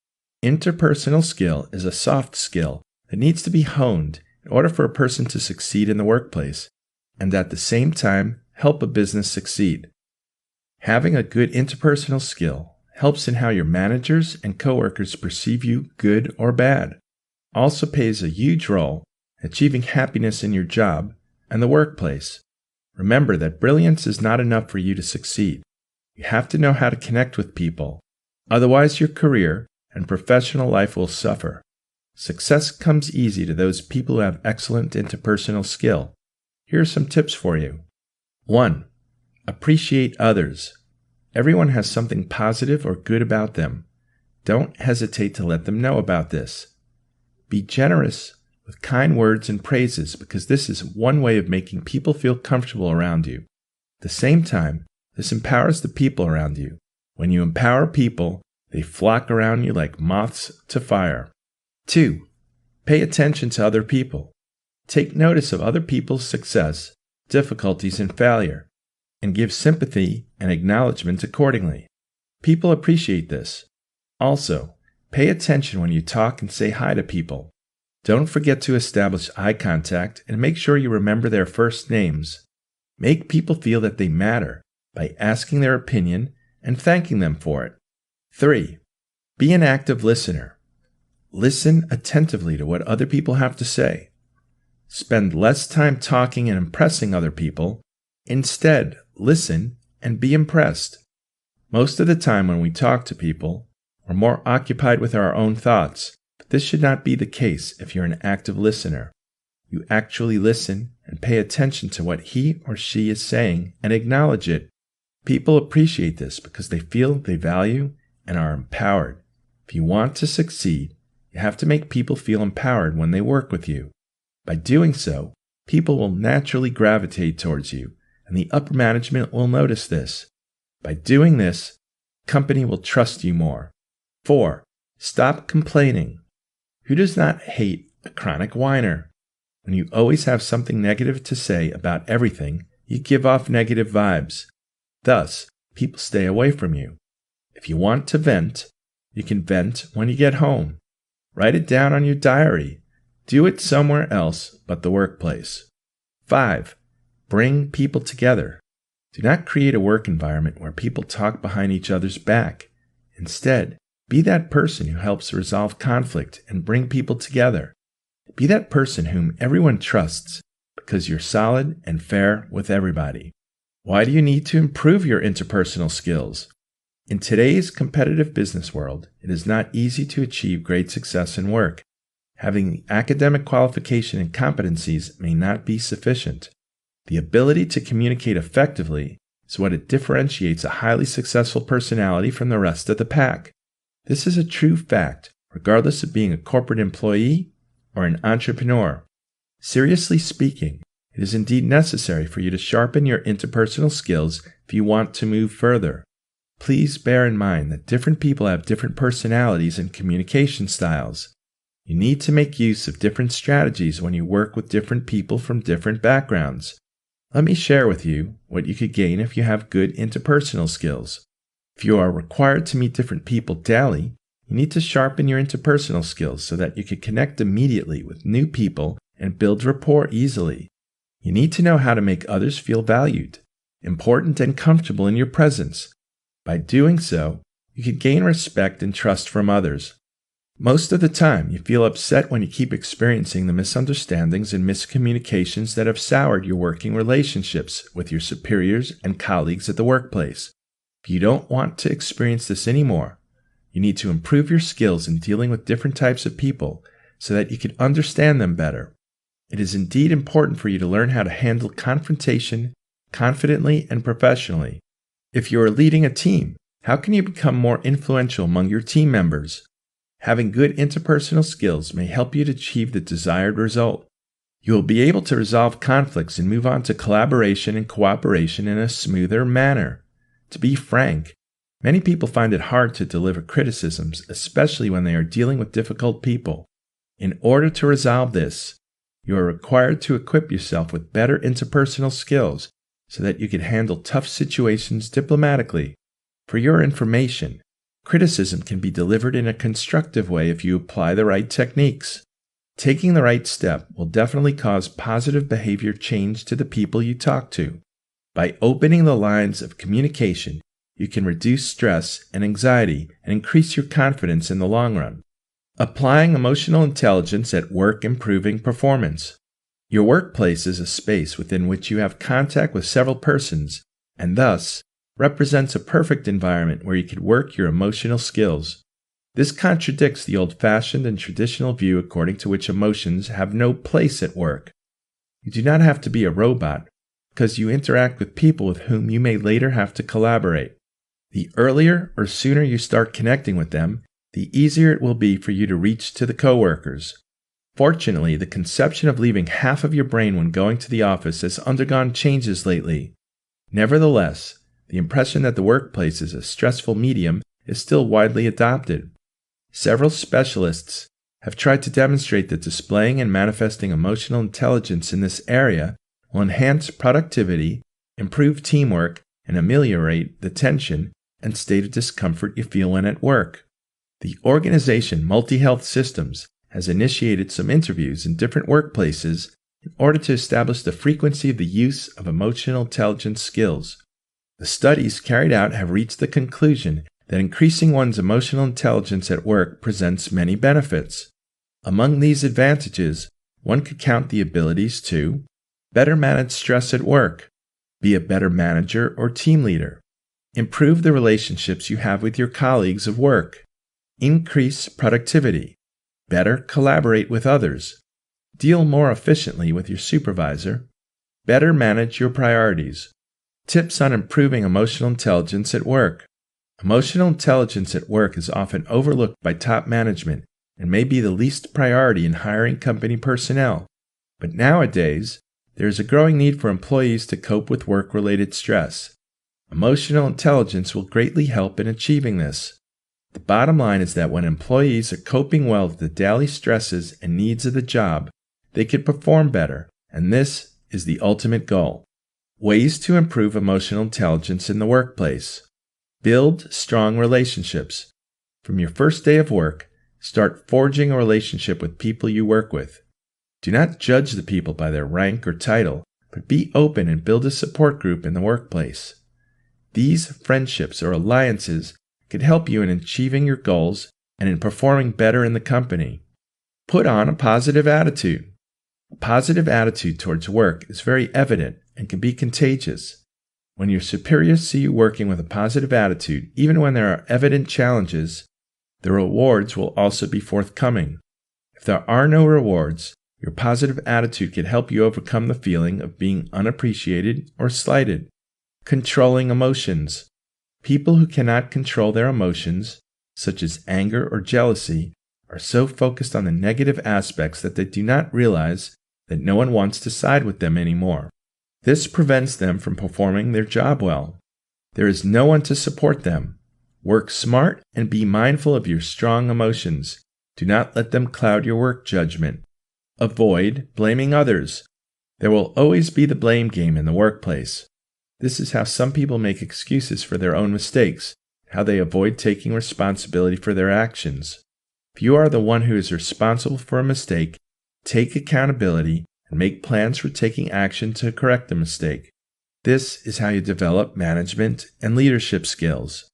Interpersonal skill is a soft skill that needs to be honed in order for a person to succeed in the workplace, and at the same time help a business succeed. Having a good interpersonal skill helps in how your managers and coworkers perceive you, good or bad. Also plays a huge role in achieving happiness in your job and the workplace. Remember that brilliance is not enough for you to succeed. You have to know how to connect with people. Otherwise, your career and professional life will suffer. Success comes easy to those people who have excellent interpersonal skill. Here are some tips for you. 1. Appreciate others. Everyone has something positive or good about them. Don't hesitate to let them know about this. Be generous with kind words and praises, because this is one way of making people feel comfortable around you. At the same time, this empowers the people around you. When you empower people, they flock around you like moths to fire. 2. Pay attention to other people. Take notice of other people's success, difficulties, and failure, and give sympathy and acknowledgement accordingly. People appreciate this. Also, pay attention when you talk and say hi to people. Don't forget to establish eye contact and make sure you remember their first names. Make people feel that they matter by asking their opinion and thanking them for it. 3. Be an active listener. Listen attentively to what other people have to say. Spend less time talking and impressing other people. Instead, listen and be impressed. Most of the time when we talk to people, we're more occupied with our own thoughts, but this should not be the case if you're an active listener. You actually listen and pay attention to what he or she is saying and acknowledge it. People appreciate this because they feel they value and are empowered. If you want to succeed, you have to make people feel empowered when they work with you. By doing so, people will naturally gravitate towards you, and the upper management will notice this. By doing this, the company will trust you more. 4. Stop complaining. Who does not hate a chronic whiner? When you always have something negative to say about everything, you give off negative vibes. Thus, people stay away from you. If you want to vent, you can vent when you get home. Write it down on your diary. Do it somewhere else but the workplace. 5. Bring people together. Do not create a work environment where people talk behind each other's back. Instead, be that person who helps resolve conflict and bring people together. Be that person whom everyone trusts because you're solid and fair with everybody. Why do you need to improve your interpersonal skills? In today's competitive business world, it is not easy to achieve great success in work. Having the academic qualification and competencies may not be sufficient. The ability to communicate effectively is what differentiates a highly successful personality from the rest of the pack. This is a true fact, regardless of being a corporate employee or an entrepreneur. Seriously speaking, it is indeed necessary for you to sharpen your interpersonal skills if you want to move further. Please bear in mind that different people have different personalities and communication styles. You need to make use of different strategies when you work with different people from different backgrounds. Let me share with you what you could gain if you have good interpersonal skills. If you are required to meet different people daily, you need to sharpen your interpersonal skills so that you can connect immediately with new people and build rapport easily. You need to know how to make others feel valued, important, and comfortable in your presence. By doing so, you can gain respect and trust from others. Most of the time, you feel upset when you keep experiencing the misunderstandings and miscommunications that have soured your working relationships with your superiors and colleagues at the workplace. If you don't want to experience this anymore, you need to improve your skills in dealing with different types of people so that you can understand them better. It is indeed important for you to learn how to handle confrontation confidently and professionally. If you are leading a team, how can you become more influential among your team members? Having good interpersonal skills may help you to achieve the desired result. You will be able to resolve conflicts and move on to collaboration and cooperation in a smoother manner. To be frank, many people find it hard to deliver criticisms, especially when they are dealing with difficult people. In order to resolve this, you are required to equip yourself with better interpersonal skills so that you can handle tough situations diplomatically. For your information, criticism can be delivered in a constructive way if you apply the right techniques. Taking the right step will definitely cause positive behavior change to the people you talk to. By opening the lines of communication, you can reduce stress and anxiety and increase your confidence in the long run. Applying emotional intelligence at work, improving performance. Your workplace is a space within which you have contact with several persons, and thus represents a perfect environment where you could work your emotional skills. This contradicts the old-fashioned and traditional view according to which emotions have no place at work. You do not have to be a robot because you interact with people with whom you may later have to collaborate. The earlier or sooner you start connecting with them, the easier it will be for you to reach to the coworkers. Fortunately, the conception of leaving half of your brain when going to the office has undergone changes lately. Nevertheless, the impression that the workplace is a stressful medium is still widely adopted. Several specialists have tried to demonstrate that displaying and manifesting emotional intelligence in this area will enhance productivity, improve teamwork, and ameliorate the tension and state of discomfort you feel when at work. The organization Multi-Health Systems has initiated some interviews in different workplaces in order to establish the frequency of the use of emotional intelligence skills. The studies carried out have reached the conclusion that increasing one's emotional intelligence at work presents many benefits. Among these advantages, one could count the abilities to better manage stress at work, be a better manager or team leader, improve the relationships you have with your colleagues of work, increase productivity, better collaborate with others, deal more efficiently with your supervisor, better manage your priorities. Tips on improving emotional intelligence at work. Emotional intelligence at work is often overlooked by top management and may be the least priority in hiring company personnel. But nowadays, there is a growing need for employees to cope with work-related stress. Emotional intelligence will greatly help in achieving this. The bottom line is that when employees are coping well with the daily stresses and needs of the job, they can perform better, and this is the ultimate goal. Ways to improve emotional intelligence in the workplace. Build strong relationships. From your first day of work, start forging a relationship with people you work with. Do not judge the people by their rank or title, but be open and build a support group in the workplace. These friendships or alliances could help you in achieving your goals and in performing better in the company. Put on a positive attitude. A positive attitude towards work is very evident and can be contagious. When your superiors see you working with a positive attitude, even when there are evident challenges, the rewards will also be forthcoming. If there are no rewards, your positive attitude can help you overcome the feeling of being unappreciated or slighted. Controlling emotions. People who cannot control their emotions, such as anger or jealousy, are so focused on the negative aspects that they do not realize that no one wants to side with them anymore. This prevents them from performing their job well. There is no one to support them. Work smart and be mindful of your strong emotions. Do not let them cloud your work judgment. Avoid blaming others. There will always be the blame game in the workplace. This is how some people make excuses for their own mistakes, how they avoid taking responsibility for their actions. If you are the one who is responsible for a mistake, take accountability and make plans for taking action to correct the mistake. This is how you develop management and leadership skills.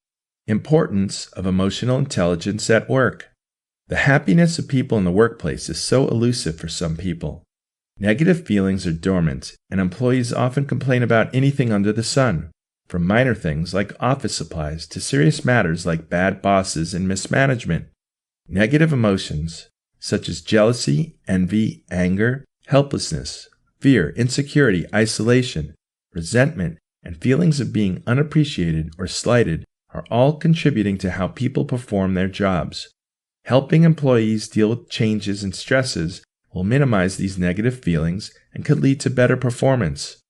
Importance of emotional intelligence at work. The happiness of people in the workplace is so elusive for some people. Negative feelings are dormant, and employees often complain about anything under the sun, from minor things like office supplies to serious matters like bad bosses and mismanagement. Negative emotions, such as jealousy, envy, anger, helplessness, fear, insecurity, isolation, resentment, and feelings of being unappreciated or slighted, are all contributing to how people perform their jobs. Helping employees deal with changes and stresses will minimize these negative feelings and could lead to better performance.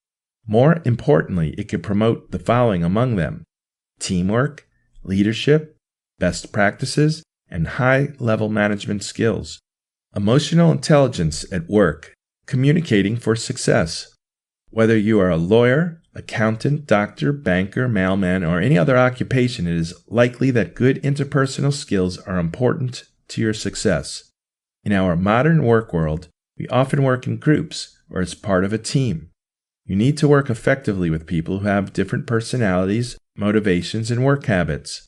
More importantly, it could promote the following among them: teamwork, leadership, best practices, and high-level management skills. Emotional intelligence at work. Communicating for success. Whether you are a lawyer, accountant, doctor, banker, mailman, or any other occupation, it is likely that good interpersonal skills are important to your success. In our modern work world, we often work in groups or as part of a team. You need to work effectively with people who have different personalities, motivations, and work habits.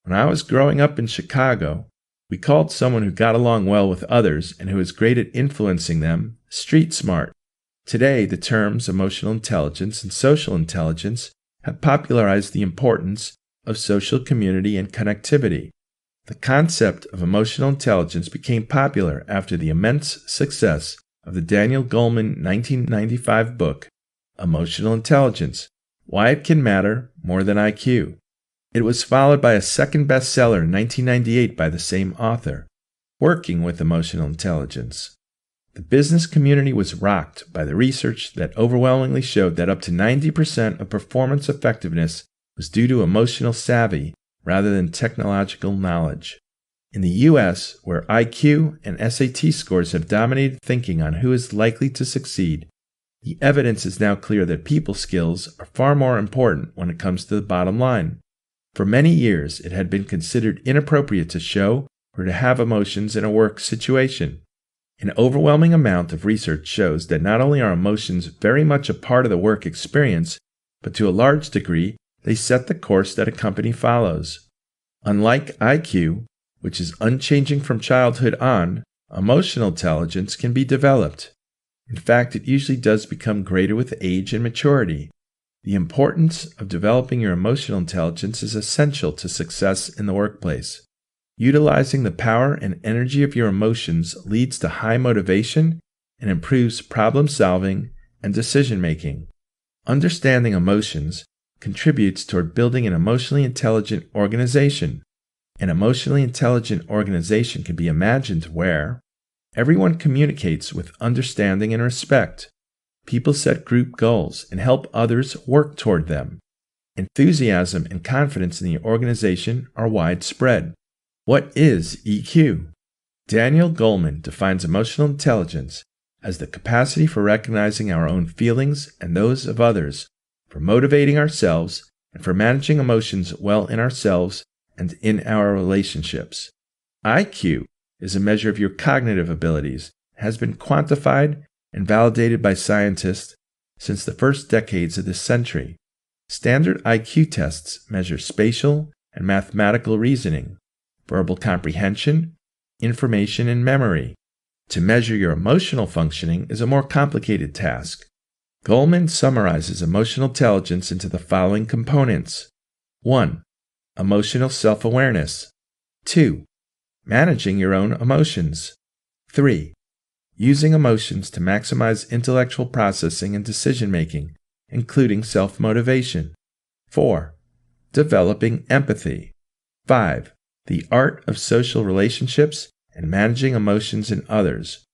When I was growing up in Chicago, we called someone who got along well with others and who was great at influencing them street smart. Today, the terms emotional intelligence and social intelligence have popularized the importance of social community and connectivity. The concept of emotional intelligence became popular after the immense success of the Daniel Goleman 1995 book, Emotional Intelligence: Why It Can Matter More Than IQ. It was followed by a second bestseller in 1998 by the same author, Working with Emotional Intelligence. The business community was rocked by the research that overwhelmingly showed that up to 90% of performance effectiveness was due to emotional savvy rather than technological knowledge. In the U.S., where IQ and SAT scores have dominated thinking on who is likely to succeed, the evidence is now clear that people skills are far more important when it comes to the bottom line. For many years, it had been considered inappropriate to show or to have emotions in a work situation. An overwhelming amount of research shows that not only are emotions very much a part of the work experience, but to a large degree, they set the course that a company follows. Unlike IQ, which is unchanging from childhood on, emotional intelligence can be developed. In fact, it usually does become greater with age and maturity. The importance of developing your emotional intelligence is essential to success in the workplace. Utilizing the power and energy of your emotions leads to high motivation and improves problem solving and decision making. Understanding emotions contributes toward building an emotionally intelligent organization. An emotionally intelligent organization can be imagined where everyone communicates with understanding and respect. People set group goals and help others work toward them. Enthusiasm and confidence in the organization are widespread. What is EQ? Daniel Goleman defines emotional intelligence as the capacity for recognizing our own feelings and those of others for motivating ourselves, and for managing emotions well in ourselves and in our relationships. IQ is a measure of your cognitive abilities, has been quantified and validated by scientists since the first decades of this century. Standard IQ tests measure spatial and mathematical reasoning, verbal comprehension, information, and memory. To measure your emotional functioning is a more complicated task. Goleman summarizes emotional intelligence into the following components. 1. Emotional self-awareness. 2. Managing your own emotions. 3. Using emotions to maximize intellectual processing and decision-making, including self-motivation. 4. Developing empathy. 5. The art of social relationships and managing emotions in others.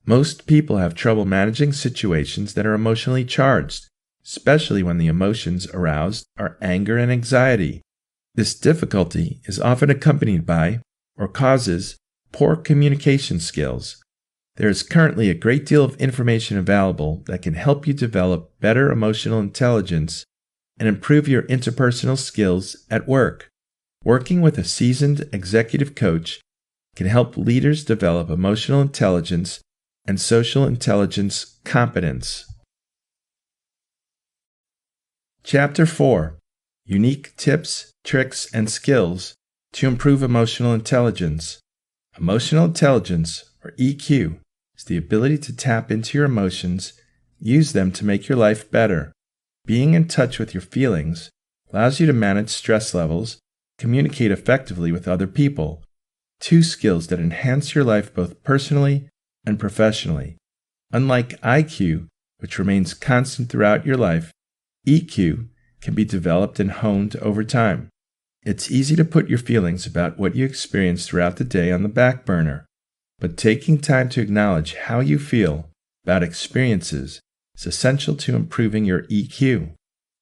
Most people have trouble managing situations that are emotionally charged, especially when the emotions aroused are anger and anxiety. This difficulty is often accompanied by, or causes, poor communication skills. There is currently a great deal of information available that can help you develop better emotional intelligence and improve your interpersonal skills at work. Working with a seasoned executive coach can help leaders develop emotional intelligence and social intelligence competence. Chapter 4. Unique Tips, Tricks, and Skills to Improve Emotional Intelligence. Emotional intelligence, or EQ, is the ability to tap into your emotions, use them to make your life better. Being in touch with your feelings allows you to manage stress levels, communicate effectively with other people, two skills that enhance your life both personally and professionally. Unlike IQ, which remains constant throughout your life, EQ can be developed and honed over time. It's easy to put your feelings about what you experience throughout the day on the back burner, but taking time to acknowledge how you feel about experiences is essential to improving your EQ.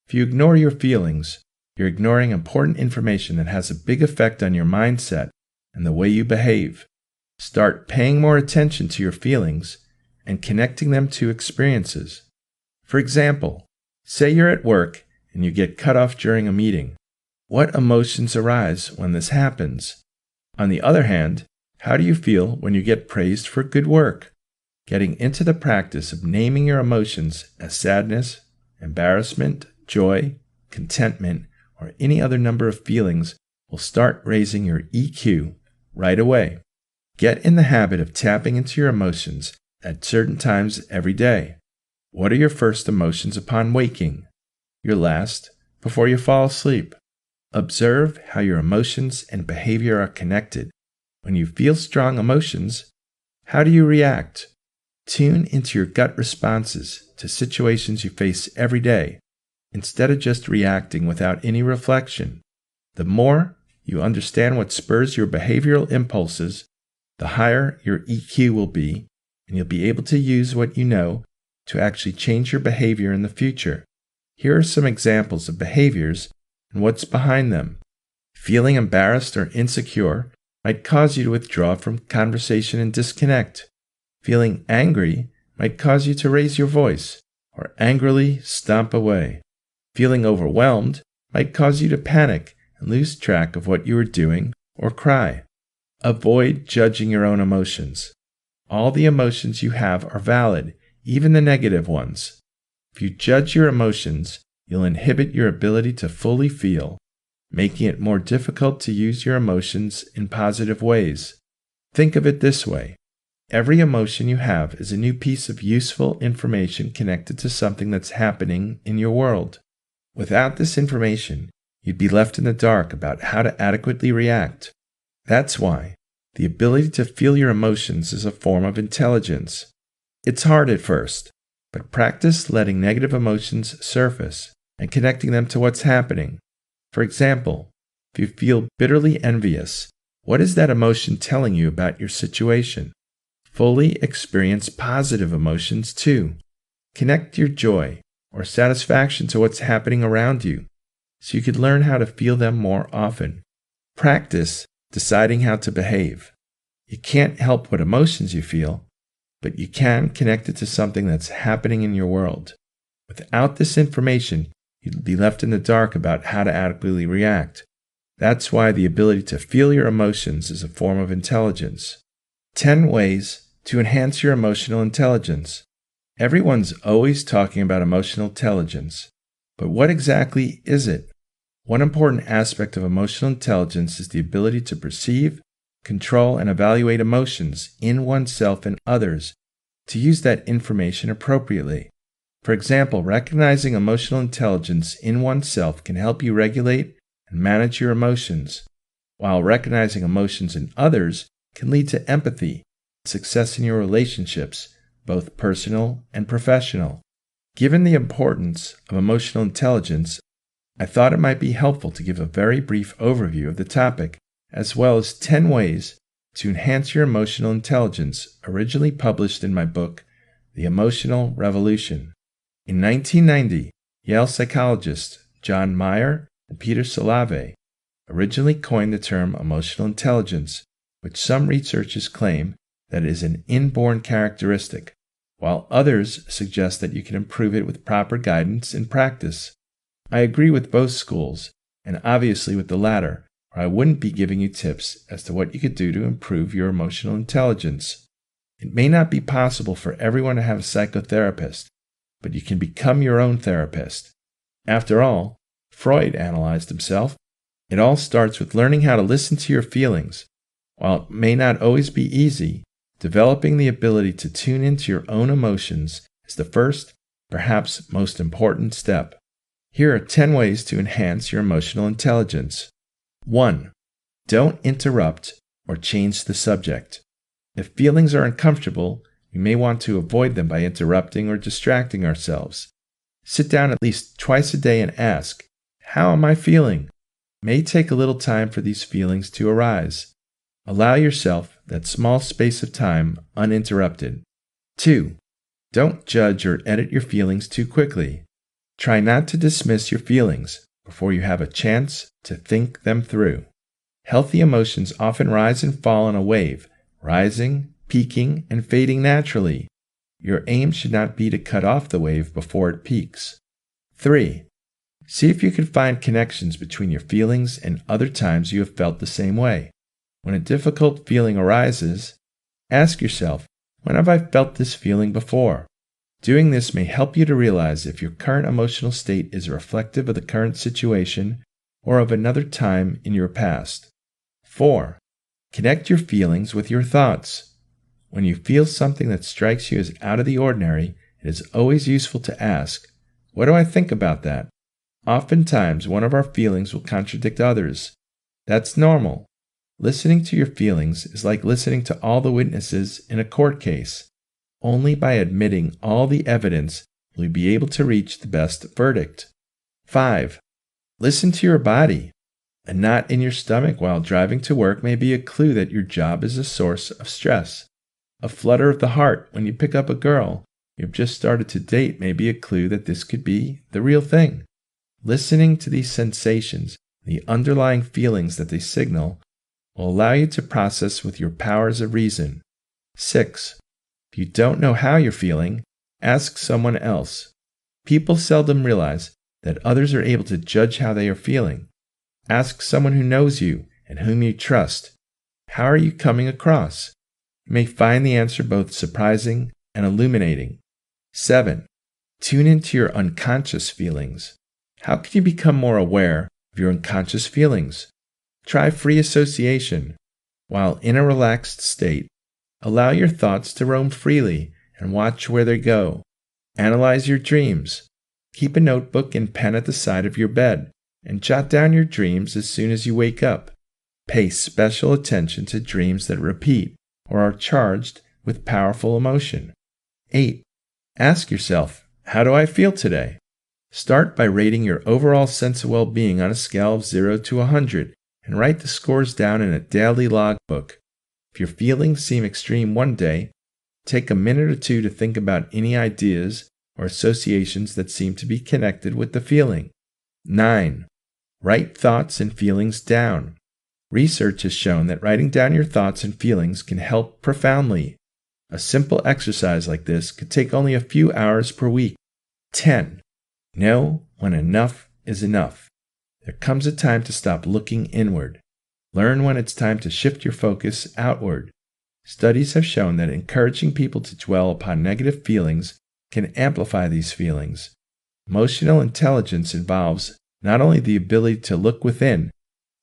If you ignore your feelings, you're ignoring important information that has a big effect on your mindset and the way you behave. Start paying more attention to your feelings and connecting them to experiences. For example, say you're at work and you get cut off during a meeting. What emotions arise when this happens? On the other hand, how do you feel when you get praised for good work? Getting into the practice of naming your emotions as sadness, embarrassment, joy, contentment, or any other number of feelings will start raising your EQ right away. Get in the habit of tapping into your emotions at certain times every day. What are your first emotions upon waking? Your last before you fall asleep? Observe how your emotions and behavior are connected. When you feel strong emotions, how do you react? Tune into your gut responses to situations you face every day, instead of just reacting without any reflection. The more you understand what spurs your behavioral impulses, the higher your EQ will be, and you'll be able to use what you know to actually change your behavior in the future. Here are some examples of behaviors and what's behind them. Feeling embarrassed or insecure might cause you to withdraw from conversation and disconnect. Feeling angry might cause you to raise your voice or angrily stomp away. Feeling overwhelmed might cause you to panic and lose track of what you are doing or cry. Avoid judging your own emotions. All the emotions you have are valid, even the negative ones. If you judge your emotions, you'll inhibit your ability to fully feel, making it more difficult to use your emotions in positive ways. Think of it this way. Every emotion you have is a new piece of useful information connected to something that's happening in your world. Without this information, you'd be left in the dark about how to adequately react. That's why the ability to feel your emotions is a form of intelligence. It's hard at first, but practice letting negative emotions surface and connecting them to what's happening. For example, if you feel bitterly envious, what is that emotion telling you about your situation? Fully experience positive emotions too. Connect your joy or satisfaction to what's happening around you, so you could learn how to feel them more often. Practice deciding how to behave. You can't help what emotions you feel, but you can connect it to something that's happening in your world. Without this information, you'd be left in the dark about how to adequately react. That's why the ability to feel your emotions is a form of intelligence. 10 ways to enhance your emotional intelligence. Everyone's always talking about emotional intelligence, but what exactly is it? One important aspect of emotional intelligence is the ability to perceive, control, and evaluate emotions in oneself and others, to use that information appropriately. For example, recognizing emotional intelligence in oneself can help you regulate and manage your emotions, while recognizing emotions in others can lead to empathy, success in your relationships, both personal and professional. Given the importance of emotional intelligence, I thought it might be helpful to give a very brief overview of the topic, as well as 10 ways to enhance your emotional intelligence, originally published in my book, The Emotional Revolution. In 1990, Yale psychologists John Mayer and Peter Salovey originally coined the term emotional intelligence, which some researchers claim that it is an inborn characteristic, while others suggest that you can improve it with proper guidance and practice. I agree with both schools, and obviously with the latter, or I wouldn't be giving you tips as to what you could do to improve your emotional intelligence. It may not be possible for everyone to have a psychotherapist, but you can become your own therapist. After all, Freud analyzed himself. It all starts with learning how to listen to your feelings. While it may not always be easy, developing the ability to tune into your own emotions is the first, perhaps most important step. Here are 10 ways to enhance your emotional intelligence. 1. Don't interrupt or change the subject. If feelings are uncomfortable, we may want to avoid them by interrupting or distracting ourselves. Sit down at least twice a day and ask, "How am I feeling?" It may take a little time for these feelings to arise. Allow yourself that small space of time uninterrupted. 2. Don't judge or edit your feelings too quickly. Try not to dismiss your feelings before you have a chance to think them through. Healthy emotions often rise and fall on a wave, rising, peaking, and fading naturally. Your aim should not be to cut off the wave before it peaks. 3. See if you can find connections between your feelings and other times you have felt the same way. When a difficult feeling arises, ask yourself, when have I felt this feeling before? Doing this may help you to realize if your current emotional state is reflective of the current situation or of another time in your past. 4. Connect your feelings with your thoughts. When you feel something that strikes you as out of the ordinary, it is always useful to ask, "What do I think about that?" Oftentimes, one of our feelings will contradict others. That's normal. Listening to your feelings is like listening to all the witnesses in a court case. Only by admitting all the evidence will you be able to reach the best verdict. 5. Listen to your body. A knot in your stomach while driving to work may be a clue that your job is a source of stress. A flutter of the heart when you pick up a girl you've just started to date may be a clue that this could be the real thing. Listening to these sensations, the underlying feelings that they signal, will allow you to process with your powers of reason. 6. If you don't know how you're feeling, ask someone else. People seldom realize that others are able to judge how they are feeling. Ask someone who knows you and whom you trust. How are you coming across? You may find the answer both surprising and illuminating. 7. Tune into your unconscious feelings. How can you become more aware of your unconscious feelings? Try free association. While in a relaxed state, allow your thoughts to roam freely and watch where they go. Analyze your dreams. Keep a notebook and pen at the side of your bed and jot down your dreams as soon as you wake up. Pay special attention to dreams that repeat or are charged with powerful emotion. 8. Ask yourself, how do I feel today? Start by rating your overall sense of well-being on a scale of 0 to 100 and write the scores down in a daily logbook. If your feelings seem extreme one day, take a minute or two to think about any ideas or associations that seem to be connected with the feeling. 9. Write thoughts and feelings down. Research has shown that writing down your thoughts and feelings can help profoundly. A simple exercise like this could take only a few hours per week. 10. Know when enough is enough. There comes a time to stop looking inward. Learn when it's time to shift your focus outward. Studies have shown that encouraging people to dwell upon negative feelings can amplify these feelings. Emotional intelligence involves not only the ability to look within,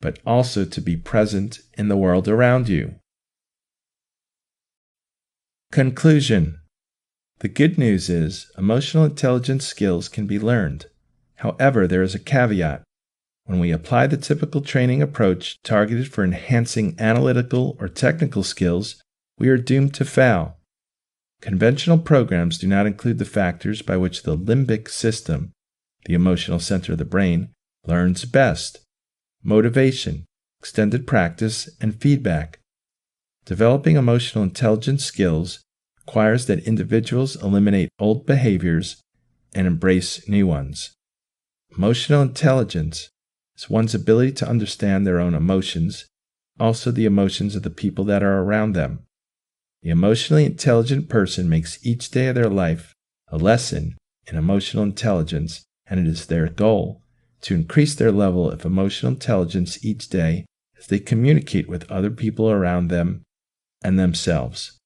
but also to be present in the world around you. Conclusion. The good news is emotional intelligence skills can be learned. However, there is a caveat. When we apply the typical training approach targeted for enhancing analytical or technical skills, we are doomed to fail. Conventional programs do not include the factors by which the limbic system, the emotional center of the brain, learns best: motivation, extended practice, and feedback. Developing emotional intelligence skills requires that individuals eliminate old behaviors and embrace new ones. Emotional intelligence is one's ability to understand their own emotions, also the emotions of the people that are around them. The emotionally intelligent person makes each day of their life a lesson in emotional intelligence, and it is their goal to increase their level of emotional intelligence each day as they communicate with other people around them and themselves.